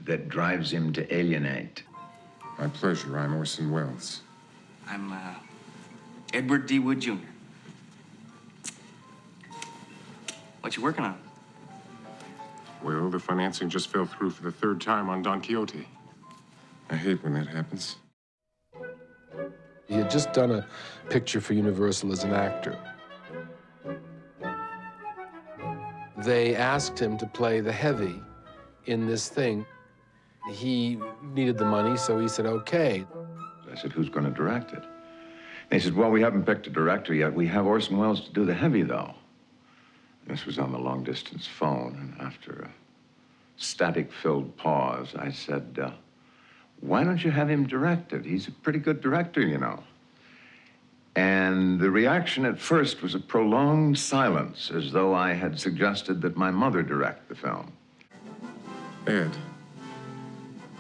that drives him to alienate. My pleasure. I'm Orson Welles. I'm Edward D. Wood, Jr. What you working on? Well, the financing just fell through for the 3rd time on Don Quixote. I hate when that happens. He had just done a picture for Universal as an actor. They asked him to play the heavy in this thing. He needed the money, so he said, okay. I said, who's going to direct it? And he said, well, we haven't picked a director yet. We have Orson Welles to do the heavy, though. This was on the long-distance phone, and after a static-filled pause, I said, why don't you have him direct it? He's a pretty good director, you know. And the reaction at first was a prolonged silence, as though I had suggested that my mother direct the film. Ed.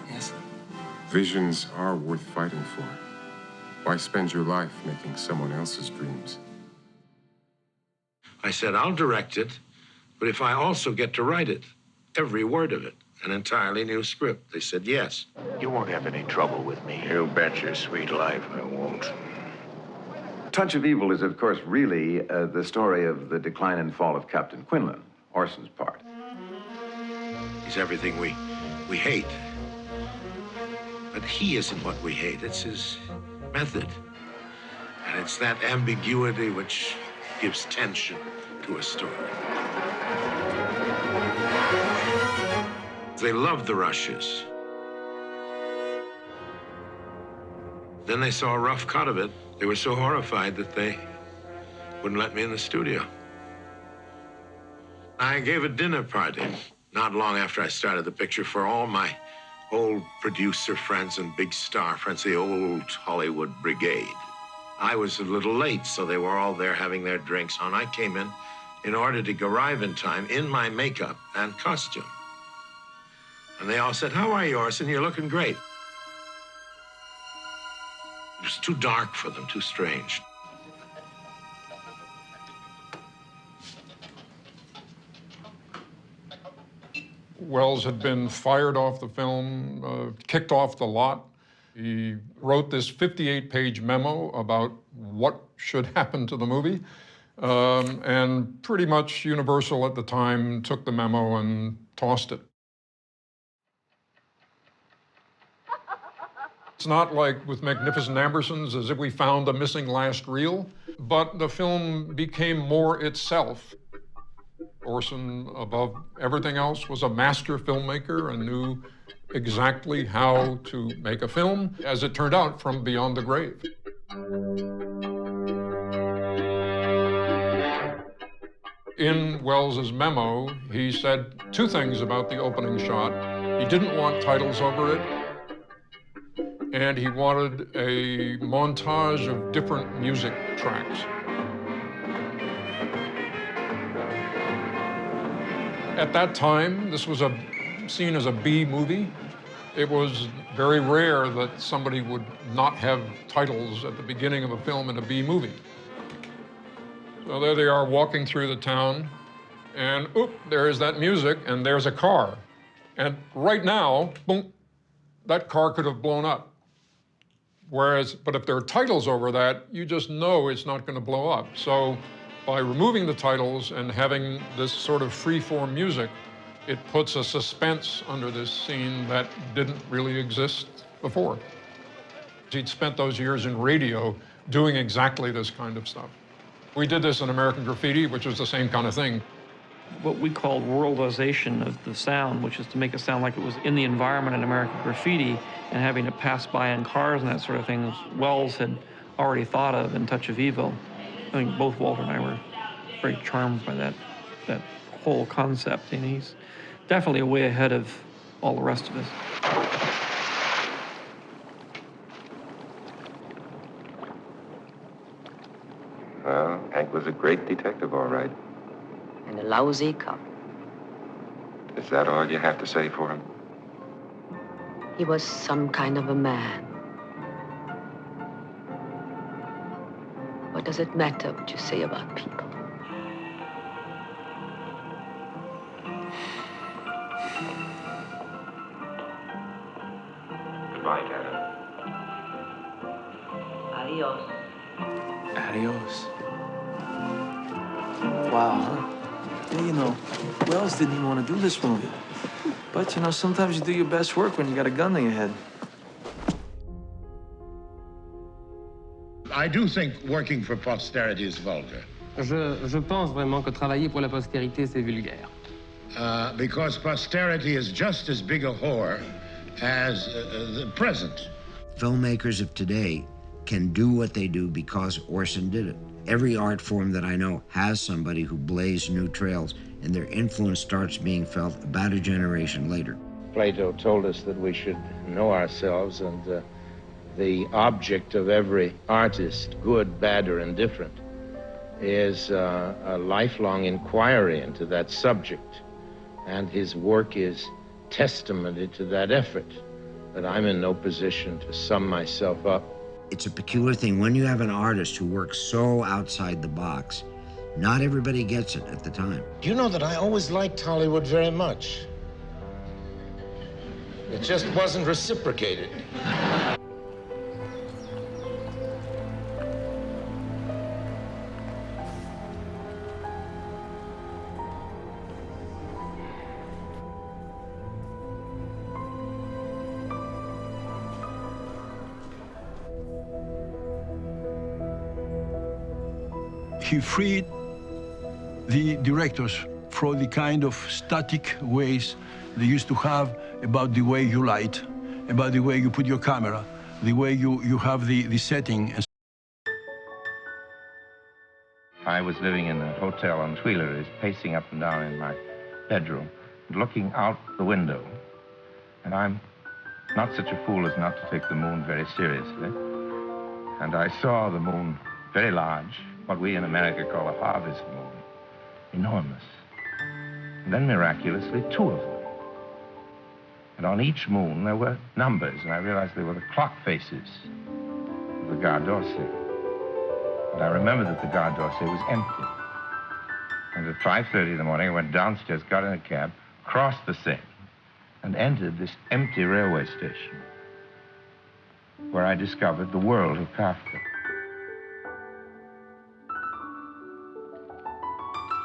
Yes? Visions are worth fighting for. Why spend your life making someone else's dreams? I said, I'll direct it, but if I also get to write it, every word of it, an entirely new script. They said yes. You won't have any trouble with me. You bet your sweet life I won't. Touch of Evil is, of course, really the story of the decline and fall of Captain Quinlan, Orson's part. He's everything we hate. But he isn't what we hate. It's his method. And it's that ambiguity which gives tension to a story. They loved the rushes. Then they saw a rough cut of it. They were so horrified that they wouldn't let me in the studio. I gave a dinner party not long after I started the picture for all my old producer friends and big star friends, the old Hollywood brigade. I was a little late, so they were all there having their drinks on. I came in order to arrive in time in my makeup and costume. And they all said, how are you, Orson? You're looking great. It was too dark for them, too strange. Welles had been fired off the film, kicked off the lot. He wrote this 58-page memo about what should happen to the movie. And pretty much Universal at the time took the memo and tossed it. It's not like with Magnificent Ambersons, as if we found a missing last reel, but the film became more itself. Orson, above everything else, was a master filmmaker and knew exactly how to make a film, as it turned out, from beyond the grave. In Welles's memo, he said two things about the opening shot. He didn't want titles over it, and he wanted a montage of different music tracks. At that time, this was seen as a B movie. It was very rare that somebody would not have titles at the beginning of a film in a B movie. So there they are walking through the town, and oop, there's that music, and there's a car. And right now, boom, that car could have blown up. But if there are titles over that, you just know it's not going to blow up. So by removing the titles and having this sort of free-form music, it puts a suspense under this scene that didn't really exist before. He'd spent those years in radio doing exactly this kind of stuff. We did this in American Graffiti, which was the same kind of thing. What we called worldization of the sound, which is to make it sound like it was in the environment in American Graffiti and having it pass by in cars and that sort of thing, Welles had already thought of in Touch of Evil. I think both Walter and I were very charmed by that whole concept, and he's definitely way ahead of all the rest of us. Well, Hank was a great detective, all right. And a lousy cop. Is that all you have to say for him? He was some kind of a man. What does it matter what you say about people? Goodbye, Callow. Adios. Adios. Wow, huh? Yeah, you know, Welles didn't even want to do this movie. But, you know, sometimes you do your best work when you got a gun to your head. I do think working for posterity is vulgar. Je pense vraiment que travailler pour la postérité, c'est vulgaire. Because posterity is just as big a whore as the present. Filmmakers of today can do what they do because Orson did it. Every art form that I know has somebody who blazed new trails, and their influence starts being felt about a generation later. Plato told us that we should know ourselves, and the object of every artist, good, bad, or indifferent, is a lifelong inquiry into that subject, and his work is testimony to that effort. But I'm in no position to sum myself up. It's a peculiar thing. When you have an artist who works so outside the box, not everybody gets it at the time. Do you know that I always liked Hollywood very much? It just wasn't reciprocated. He freed the directors from the kind of static ways they used to have about the way you light, about the way you put your camera, the way you have the setting. I was living in a hotel on Tuileries, pacing up and down in my bedroom, looking out the window. And I'm not such a fool as not to take the moon very seriously. And I saw the moon very large, what we in America call a harvest moon, enormous. And then miraculously, two of them. And on each moon there were numbers, and I realized they were the clock faces of the Gare d'Orsay. And I remembered that the Gare d'Orsay was empty. And at 5:30 in the morning, I went downstairs, got in a cab, crossed the Seine, and entered this empty railway station, where I discovered the world of Kafka.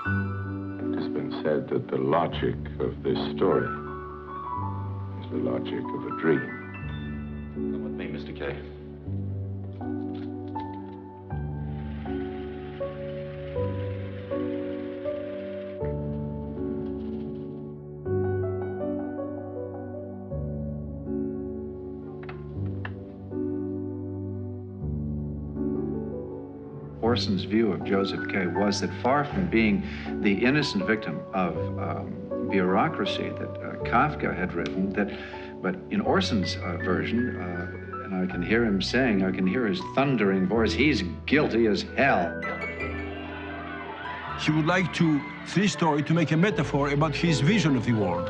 It has been said that the logic of this story is the logic of a dream. Come with me, Mr. Kay. Orson's view of Joseph Kay was that far from being the innocent victim of bureaucracy that Kafka had written, but in Orson's version, and I can hear him saying, I can hear his thundering voice, he's guilty as hell. He would like this story to make a metaphor about his vision of the world.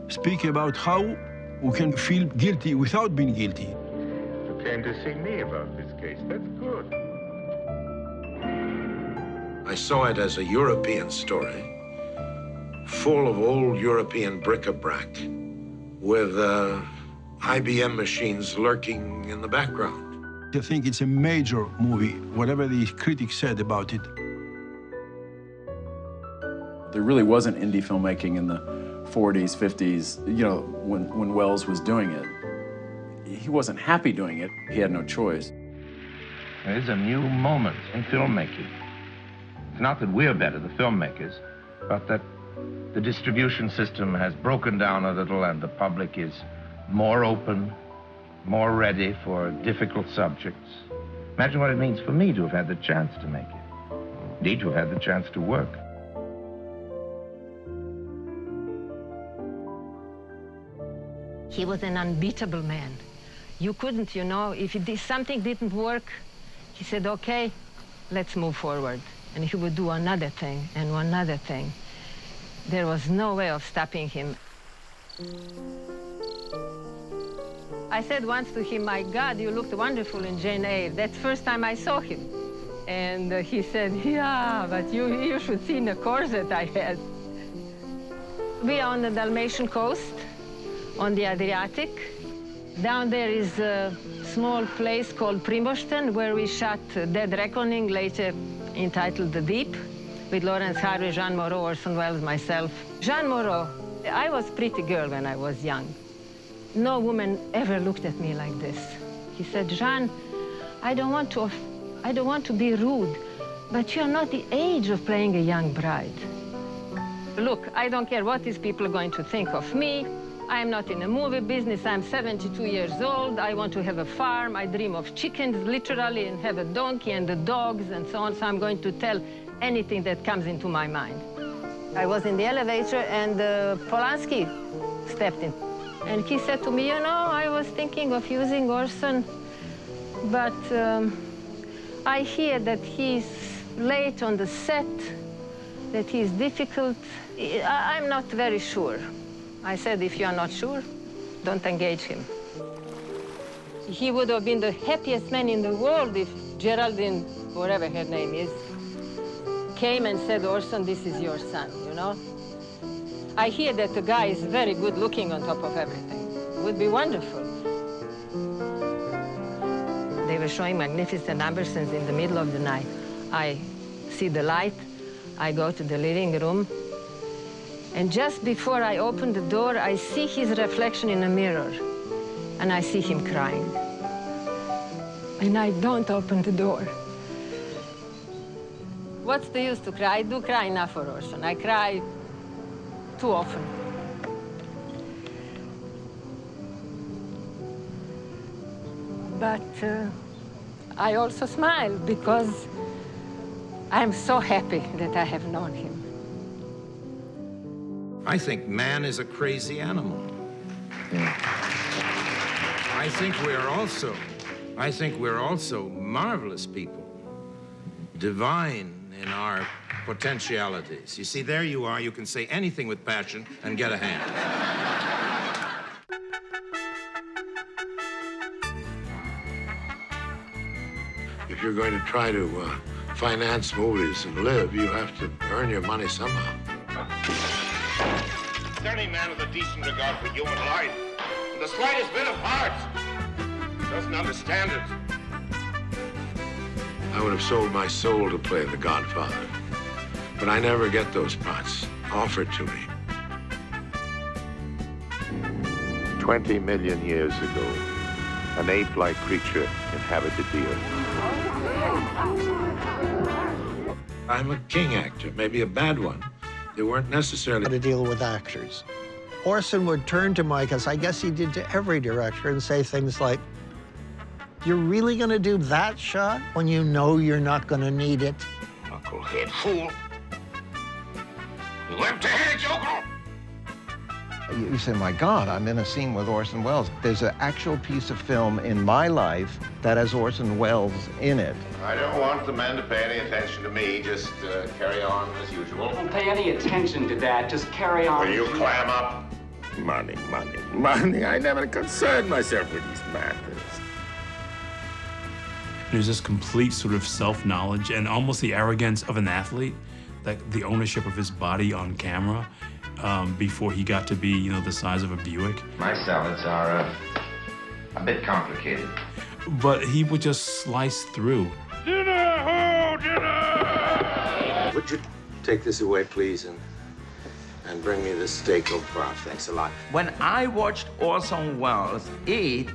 Speak about how we can feel guilty without being guilty. You came to see me about this case. That's good. I saw it as a European story, full of old European bric-a-brac, with IBM machines lurking in the background. I think it's a major movie, whatever the critics said about it. There really wasn't indie filmmaking in the 40s, 50s, you know, when Welles was doing it. He wasn't happy doing it. He had no choice. There is a new moment in filmmaking. It's not that we're better, the filmmakers, but that the distribution system has broken down a little and the public is more open, more ready for difficult subjects. Imagine what it means for me to have had the chance to make it. Indeed, to have had the chance to work. He was an unbeatable man. You couldn't, you know, if something didn't work, he said, okay, let's move forward. And he would do another thing and another thing. There was no way of stopping him. I said once to him, my God, you looked wonderful in Jane Eyre. That's the first time I saw him. And he said, yeah, but you should see the corset I had. We are on the Dalmatian coast, on the Adriatic. Down there is a small place called Primošten, where we shot Dead Reckoning, later entitled The Deep, with Lawrence Harvey, Jean Moreau, Orson Welles, myself. Jean Moreau, I was a pretty girl when I was young. No woman ever looked at me like this. He said, Jean, I don't want to be rude, but you're not the age of playing a young bride. Look, I don't care what these people are going to think of me. I am not in the movie business. I'm 72 years old. I want to have a farm. I dream of chickens, literally, and have a donkey and the dogs and so on. So I'm going to tell anything that comes into my mind. I was in the elevator, and Polanski stepped in. And he said to me, you know, I was thinking of using Orson, but I hear that he's late on the set, that he's difficult. I'm not very sure. I said, if you're not sure, don't engage him. He would have been the happiest man in the world if Geraldine, whatever her name is, came and said, Orson, this is your son, you know? I hear that the guy is very good looking on top of everything. It would be wonderful. They were showing magnificent Ambersons in the middle of the night. I see the light, I go to the living room, and just before I open the door, I see his reflection in a mirror, and I see him crying. And I don't open the door. What's the use to cry? I do cry enough for Orson. I cry too often. But I also smile because I'm so happy that I have known him. I think man is a crazy animal. I think we're also marvelous people, divine in our potentialities. You see, there you are. You can say anything with passion and get a hand. If you're going to try to finance movies and live, you have to earn your money somehow. Any man with a decent regard for human life, and the slightest bit of heart, doesn't understand it. I would have sold my soul to play the Godfather, but I never get those parts offered to me. To 20 million years ago, an ape-like creature inhabited the earth. I'm a king actor, maybe a bad one. They weren't necessarily... To deal with actors. Orson would turn to Mike, as I guess he did to every director, and say things like, "You're really gonna do that shot when you know you're not gonna need it?" Knucklehead fool. You empty-headed yokel! You say, my God, I'm in a scene with Orson Welles. There's an actual piece of film in my life that has Orson Welles in it. I don't want the men to pay any attention to me. Just carry on as usual. Don't pay any attention to that. Just carry on. Will you clam up? Money, money, money. I never concerned myself with these matters. There's this complete sort of self-knowledge and almost the arrogance of an athlete, like the ownership of his body on camera. Before he got to be, you know, the size of a Buick. My salads are a bit complicated. But he would just slice through. Dinner! Ho, dinner! Would you take this away, please, and bring me this steak au poivre? Thanks a lot. When I watched Orson Welles eat,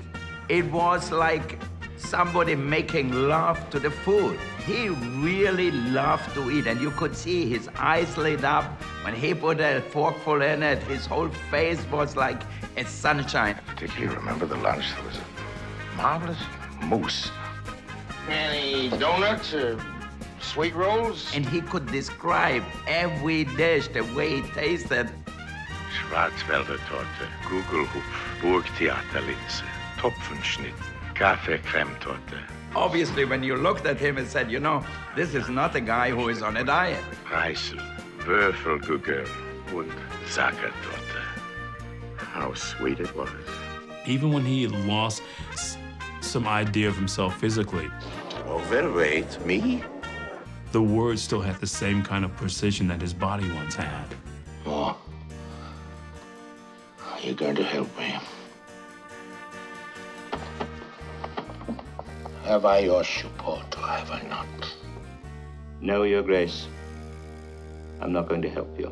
it was like somebody making love to the food. He really loved to eat, and you could see his eyes lit up. When he put a forkful in it, his whole face was like a sunshine. I particularly remember the lunch. There was a marvelous mousse. Any donuts or sweet rolls? And he could describe every dish the way he tasted. Schwarzwälder Torte, Gugelhupf, Burgtheaterlinse, Topfenschnitten, Kaffee-Creme-Torte. Obviously, when you looked at him and said, you know, this is not a guy who is on a diet. Reisel, Würfelkugel und Sachertorte. How sweet it was. Even when he lost some idea of himself physically. Overweight me? The words still had the same kind of precision that his body once had. Oh. Are you going to help me? Have I your support or have I not? No, Your Grace. I'm not going to help you.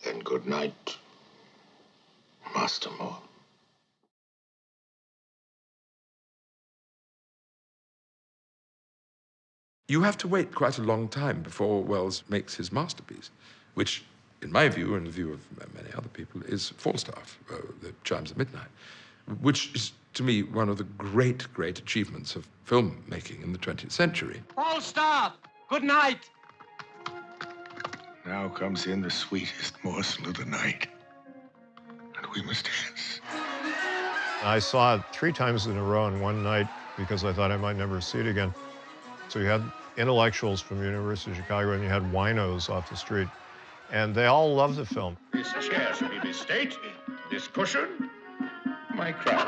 Then good night, Master Moore. You have to wait quite a long time before Welles makes his masterpiece, which, in my view, and the view of many other people, is Falstaff, The Chimes of Midnight, which is, to me, one of the great, great achievements of filmmaking in the 20th century. Falstaff! Good night! Now comes in the sweetest morsel of the night, and we must dance. I saw it 3 times in a row in one night because I thought I might never see it again. So you had intellectuals from the University of Chicago and you had winos off the street, and they all loved the film. This chair shall be this state, this cushion, my crown.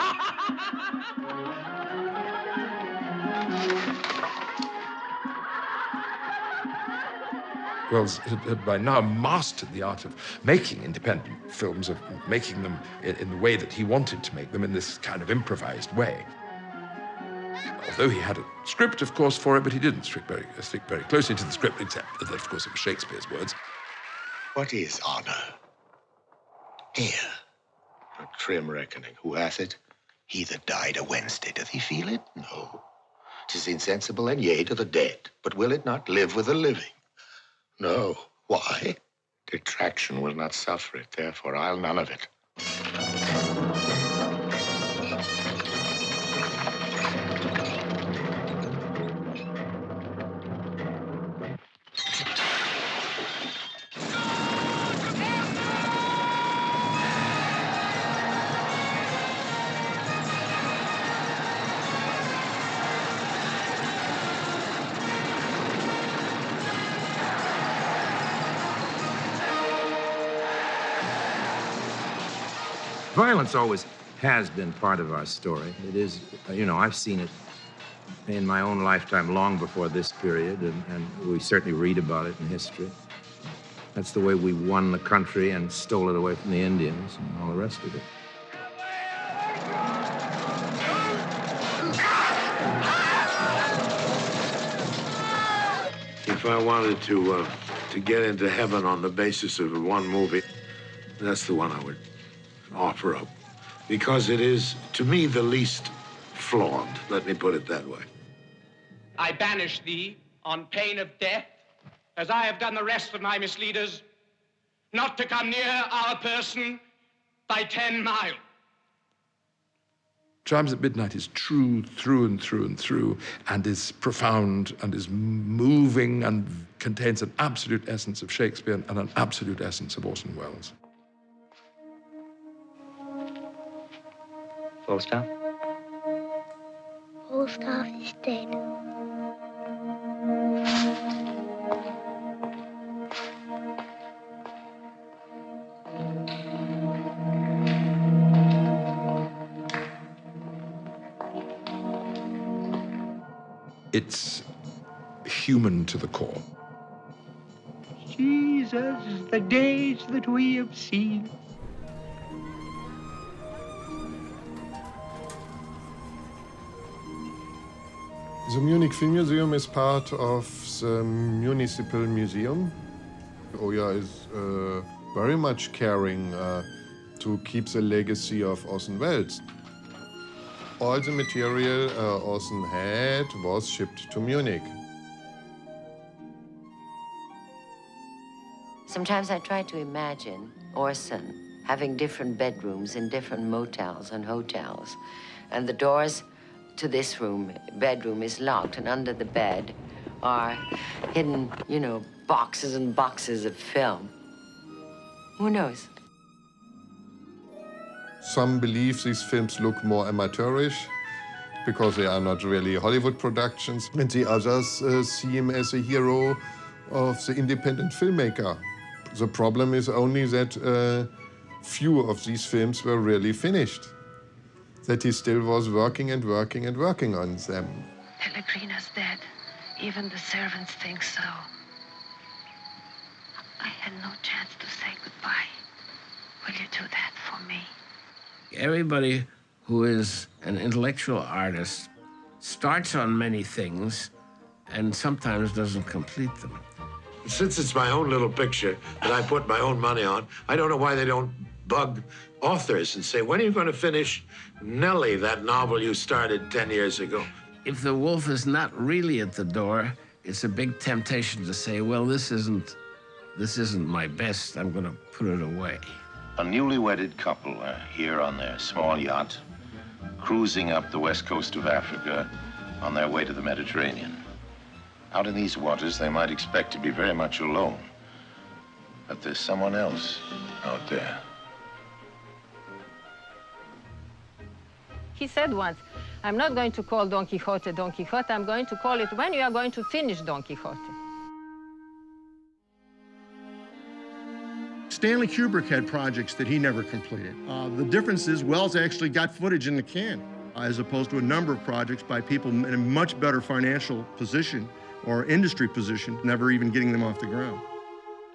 Welles had by now mastered the art of making independent films, of making them in the way that he wanted to make them, in this kind of improvised way. Although he had a script, of course, for it, but he didn't stick very closely to the script, except that, of course, it was Shakespeare's words. What is honor? Here, a trim reckoning. Who hath it? He that died a Wednesday. Doth he feel it? No. 'Tis insensible and yea to the dead. But will it not live with the living? No. Why? Detraction will not suffer it. Therefore, I'll none of it. Violence always has been part of our story. It is, you know, I've seen it in my own lifetime long before this period, and we certainly read about it in history. That's the way we won the country and stole it away from the Indians and all the rest of it. If I wanted to get into heaven on the basis of one movie, That's the one I would offer up, because it is, to me, the least flawed. Let me put it that way. I banish thee on pain of death, as I have done the rest of my misleaders, not to come near our person by 10 miles. Chimes at Midnight is true through and through and through, and is profound and is moving and contains an absolute essence of Shakespeare and an absolute essence of Orson Welles. Falstaff? Falstaff is dead. It's human to the core. Jesus, the days that we have seen. The Munich Film Museum is part of the Municipal Museum. Oya is very much caring to keep the legacy of Orson Welles. All the material Orson had was shipped to Munich. Sometimes I try to imagine Orson having different bedrooms in different motels and hotels, and the doors to this bedroom is locked, and under the bed are hidden, boxes and boxes of film. Who knows? Some believe these films look more amateurish because they are not really Hollywood productions, and the others see him as a hero of the independent filmmaker. The problem is only that few of these films were really finished, that he still was working and working and working on them. Pellegrina's dead. Even the servants think so. I had no chance to say goodbye. Will you do that for me? Everybody who is an intellectual artist starts on many things and sometimes doesn't complete them. Since it's my own little picture that I put my own money on, I don't know why they don't bug authors and say, when are you going to finish Nellie, that novel you started 10 years ago? If the wolf is not really at the door, it's a big temptation to say, well, this isn't my best. I'm going to put it away. A newly wedded couple are here on their small yacht, cruising up the west coast of Africa on their way to the Mediterranean. Out in these waters, they might expect to be very much alone. But there's someone else out there. He said once, I'm not going to call Don Quixote Don Quixote, I'm going to call it when you are going to finish Don Quixote. Stanley Kubrick had projects that he never completed. The difference is Wells actually got footage in the can, as opposed to a number of projects by people in a much better financial position or industry position, never even getting them off the ground.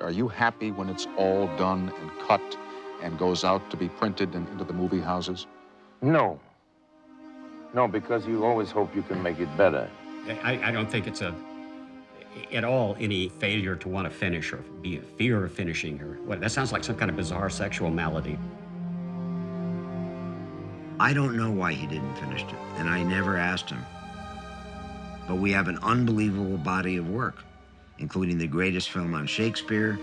Are you happy when it's all done and cut and goes out to be printed and into the movie houses? No. No, because you always hope you can make it better. I don't think it's at all any failure to want to finish or be a fear of finishing or what. That sounds like some kind of bizarre sexual malady. I don't know why he didn't finish it, and I never asked him. But we have an unbelievable body of work, including the greatest film on Shakespeare,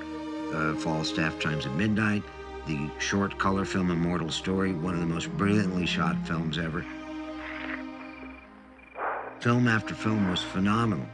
the Falstaff Chimes at Midnight, the short color film Immortal Story, one of the most brilliantly shot films ever. Film after film was phenomenal.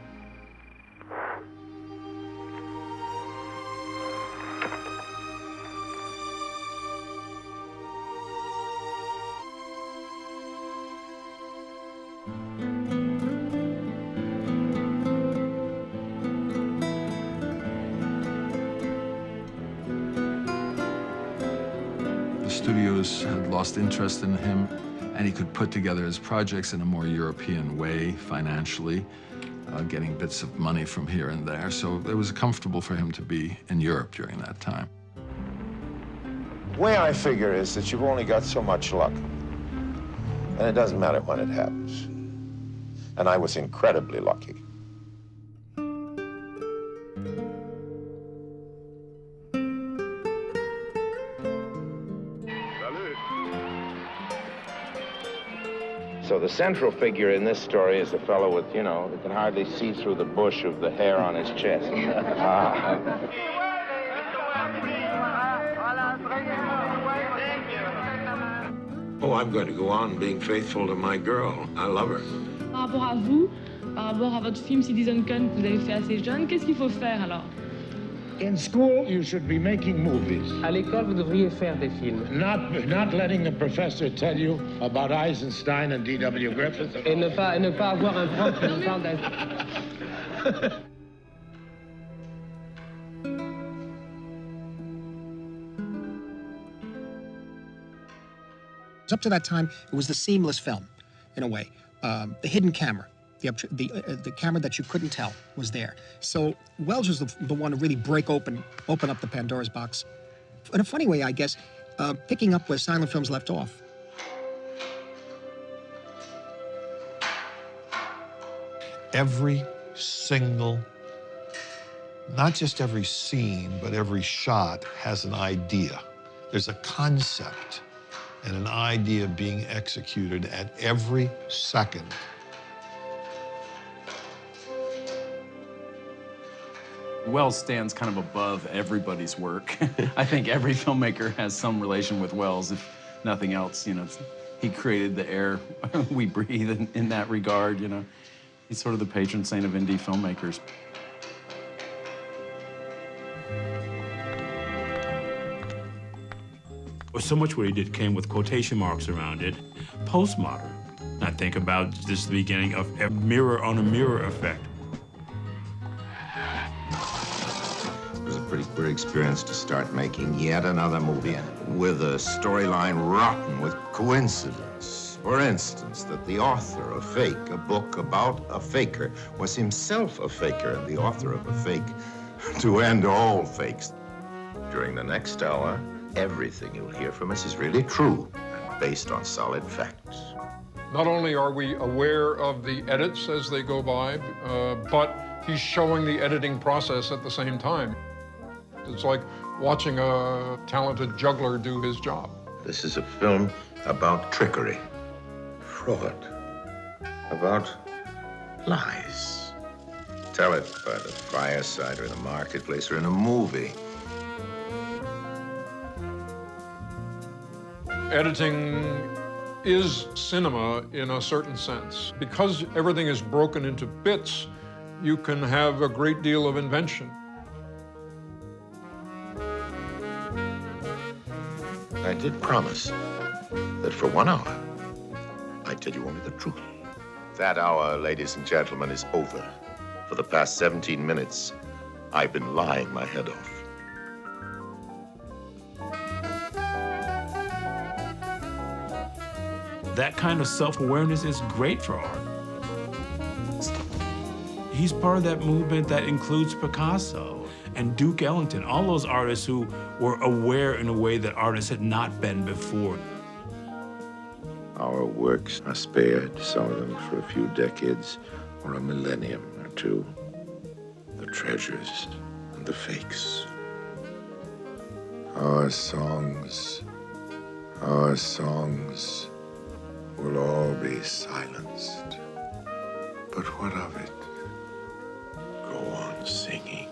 Studios had lost interest in him, and he could put together his projects in a more European way, financially, getting bits of money from here and there. So it was comfortable for him to be in Europe during that time. The way I figure is that you've only got so much luck, and it doesn't matter when it happens. And I was incredibly lucky. So the central figure in this story is a fellow with, you know, that can hardly see through the bush of the hair on his chest. Oh, I'm going to go on being faithful to my girl. I love her. Par rapport à vous, par rapport à votre film Citizen Kane que vous avez fait assez jeune, qu'est-ce qu'il faut faire alors? In school, you should be making movies. À l'école, vous devriez faire des films. Not letting the professor tell you about Eisenstein and D.W. Griffith. Et ne pas avoir un prof qui nous parle d'Eisenstein. Up to that time, it was the seamless film, in a way. The hidden camera, the camera that you couldn't tell was there. So Welles was the one to really open up the Pandora's box. In a funny way, I guess, picking up where silent films left off. Every single, not just every scene, but every shot has an idea. There's a concept and an idea being executed at every second. Welles stands kind of above everybody's work. I think every filmmaker has some relation with Welles, if nothing else. You know, he created the air we breathe in that regard, you know. He's sort of the patron saint of indie filmmakers. So much what he did came with quotation marks around it. Postmodern. I think about this beginning of a mirror on a mirror effect. It was a pretty queer experience to start making yet another movie with a storyline rotten with coincidence. For instance, that the author of Fake, a book about a faker, was himself a faker and the author of a fake to end all fakes. During the next hour, everything you'll hear from us is really true and based on solid facts. Not only are we aware of the edits as they go by, but he's showing the editing process at the same time. It's like watching a talented juggler do his job. This is a film about trickery, fraud, about lies. Tell it by the fireside or in the marketplace or in a movie. Editing is cinema in a certain sense. Because everything is broken into bits, you can have a great deal of invention. I did promise that for 1 hour, I'd tell you only the truth. That hour, ladies and gentlemen, is over. For the past 17 minutes, I've been lying my head off. That kind of self-awareness is great for art. He's part of that movement that includes Picasso and Duke Ellington, all those artists who were aware in a way that artists had not been before. Our works are spared, some of them for a few decades or a millennium or two. The treasures and the fakes. Our songs will all be silenced. But what of it? Go on singing.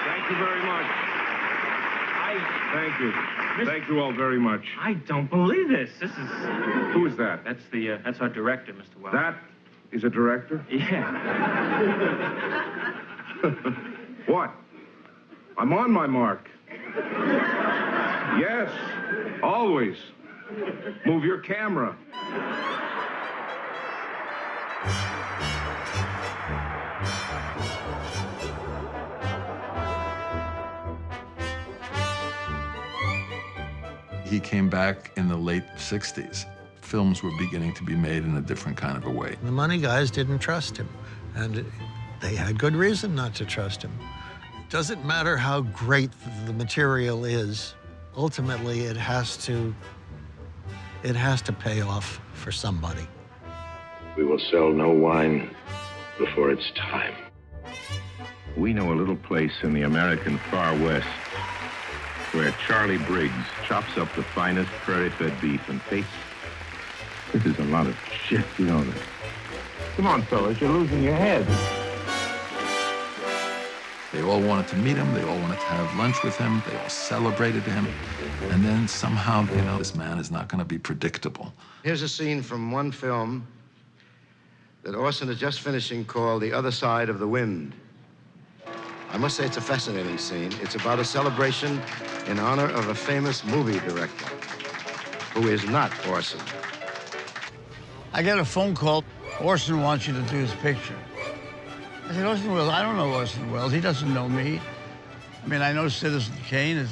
Thank you very much. Thank you. Thank you all very much. I don't believe this. This is... Who is that? That's our director, Mr. Welles. That is a director? Yeah. What? I'm on my mark. Yes, always. Move your camera. He came back in the late 60s. Films were beginning to be made in a different kind of a way. The money guys didn't trust him, and they had good reason not to trust him. It doesn't matter how great the material is. Ultimately, it has to It has to pay off for somebody. We will sell no wine before it's time. We know a little place in the American far west where Charlie Briggs chops up the finest prairie-fed beef and tastes. This is a lot of shit, you know that. Come on, fellas, you're losing your head. They all wanted to meet him. They all wanted to have lunch with him. They all celebrated him. And then somehow, you know, this man is not going to be predictable. Here's a scene from one film that Orson is just finishing called The Other Side of the Wind. I must say it's a fascinating scene. It's about a celebration in honor of a famous movie director who is not Orson. I get a phone call. Orson wants you to do his picture. I said, Orson Welles, I don't know Orson Welles. He doesn't know me. I mean, I know Citizen Kane is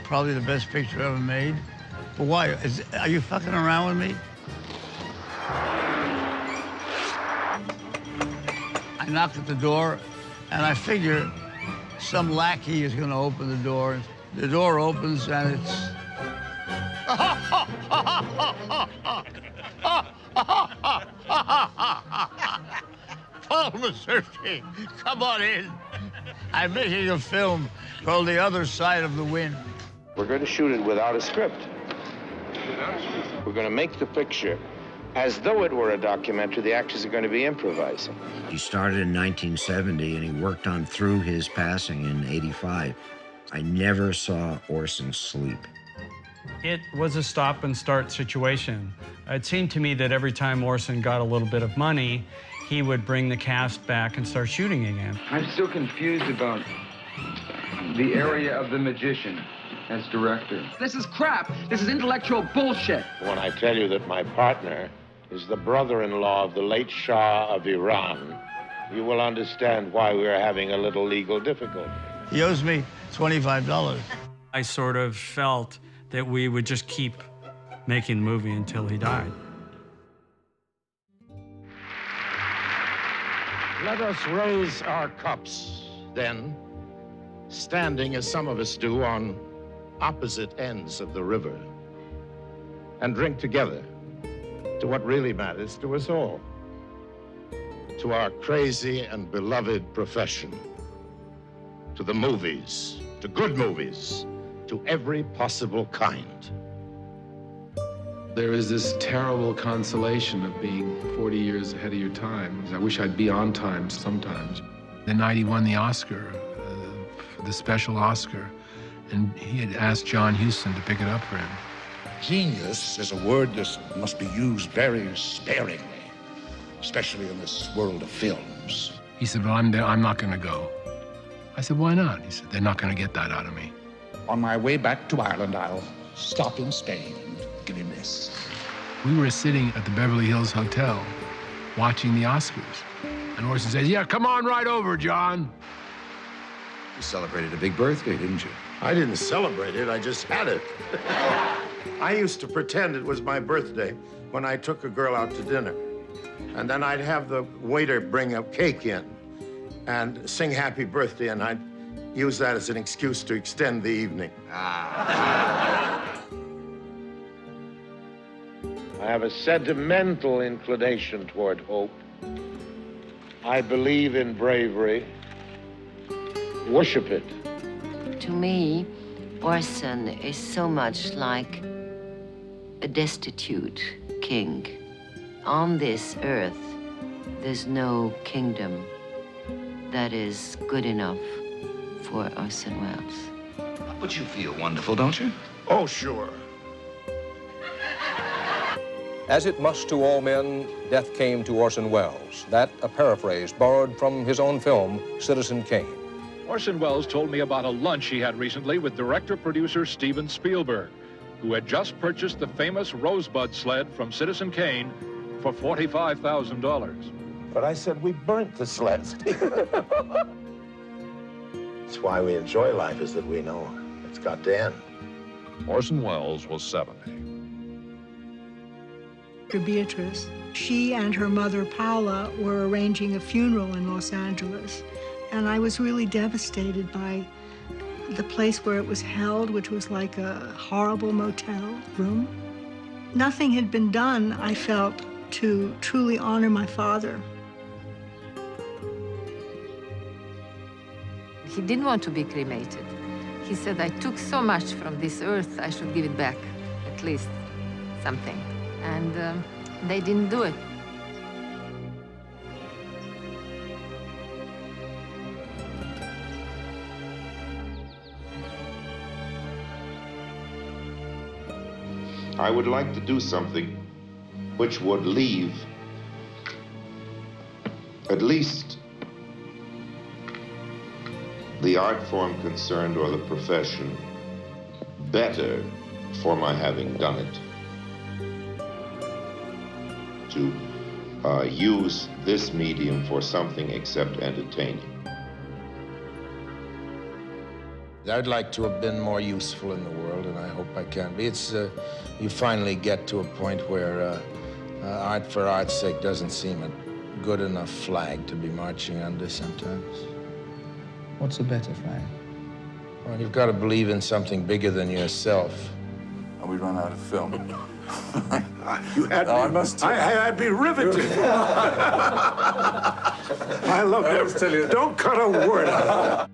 probably the best picture ever made. But why? Are you fucking around with me? I knocked at the door, and I figure some lackey is going to open the door. The door opens, and it's... Paul Mazursky, come on in. I'm making a film called The Other Side of the Wind. We're going to shoot it without a script. We're going to make the picture as though it were a documentary. The actors are going to be improvising. He started in 1970, and he worked on through his passing in 85. I never saw Orson sleep. It was a stop-and-start situation. It seemed to me that every time Orson got a little bit of money, he would bring the cast back and start shooting again. I'm still confused about the area of the magician as director. This is crap. This is intellectual bullshit. When I tell you that my partner is the brother-in-law of the late Shah of Iran, you will understand why we're having a little legal difficulty. He owes me $25. I sort of felt that we would just keep making the movie until he died. Let us raise our cups, then, standing as some of us do on opposite ends of the river, and drink together to what really matters to us all, to our crazy and beloved profession, to the movies, to good movies, to every possible kind. There is this terrible consolation of being 40 years ahead of your time. I wish I'd be on time sometimes. The night he won the Oscar, the special Oscar, and he had asked John Huston to pick it up for him. Genius is a word that must be used very sparingly, especially in this world of films. He said, well, I'm not going to go. I said, why not? He said, they're not going to get that out of me. On my way back to Ireland, I'll stop in Spain and give him this. We were sitting at the Beverly Hills Hotel watching the Oscars. And Orson says, yeah, come on right over, John. You celebrated a big birthday, didn't you? I didn't celebrate it, I just had it. I used to pretend it was my birthday when I took a girl out to dinner. And then I'd have the waiter bring a cake in and sing happy birthday, and I'd use that as an excuse to extend the evening. I have a sentimental inclination toward hope. I believe in bravery. Worship it. To me, Orson is so much like a destitute king. On this earth, there's no kingdom that is good enough for Orson Welles. But you feel wonderful, don't you? Oh, sure. As it must to all men, death came to Orson Welles. That, a paraphrase borrowed from his own film, Citizen Kane. Orson Welles told me about a lunch he had recently with director-producer Steven Spielberg, who had just purchased the famous Rosebud sled from Citizen Kane for $45,000. But I said we burnt the sleds. That's why we enjoy life, is that we know it's got to end. Orson Welles was 70. Beatrice, she and her mother, Paula, were arranging a funeral in Los Angeles. And I was really devastated by the place where it was held, which was like a horrible motel room. Nothing had been done, I felt, to truly honor my father. He didn't want to be cremated. He said, I took so much from this earth, I should give it back, at least something. And they didn't do it. I would like to do something which would leave at least the art form concerned or the profession better for my having done it. To use this medium for something except entertaining. I'd like to have been more useful in the world, and I hope I can be. It's, you finally get to a point where art for art's sake doesn't seem a good enough flag to be marching under sometimes. What's a better flag? Well, you've got to believe in something bigger than yourself. We run out of film. You had me. I must. I had me riveted. I love it. Don't cut a word out.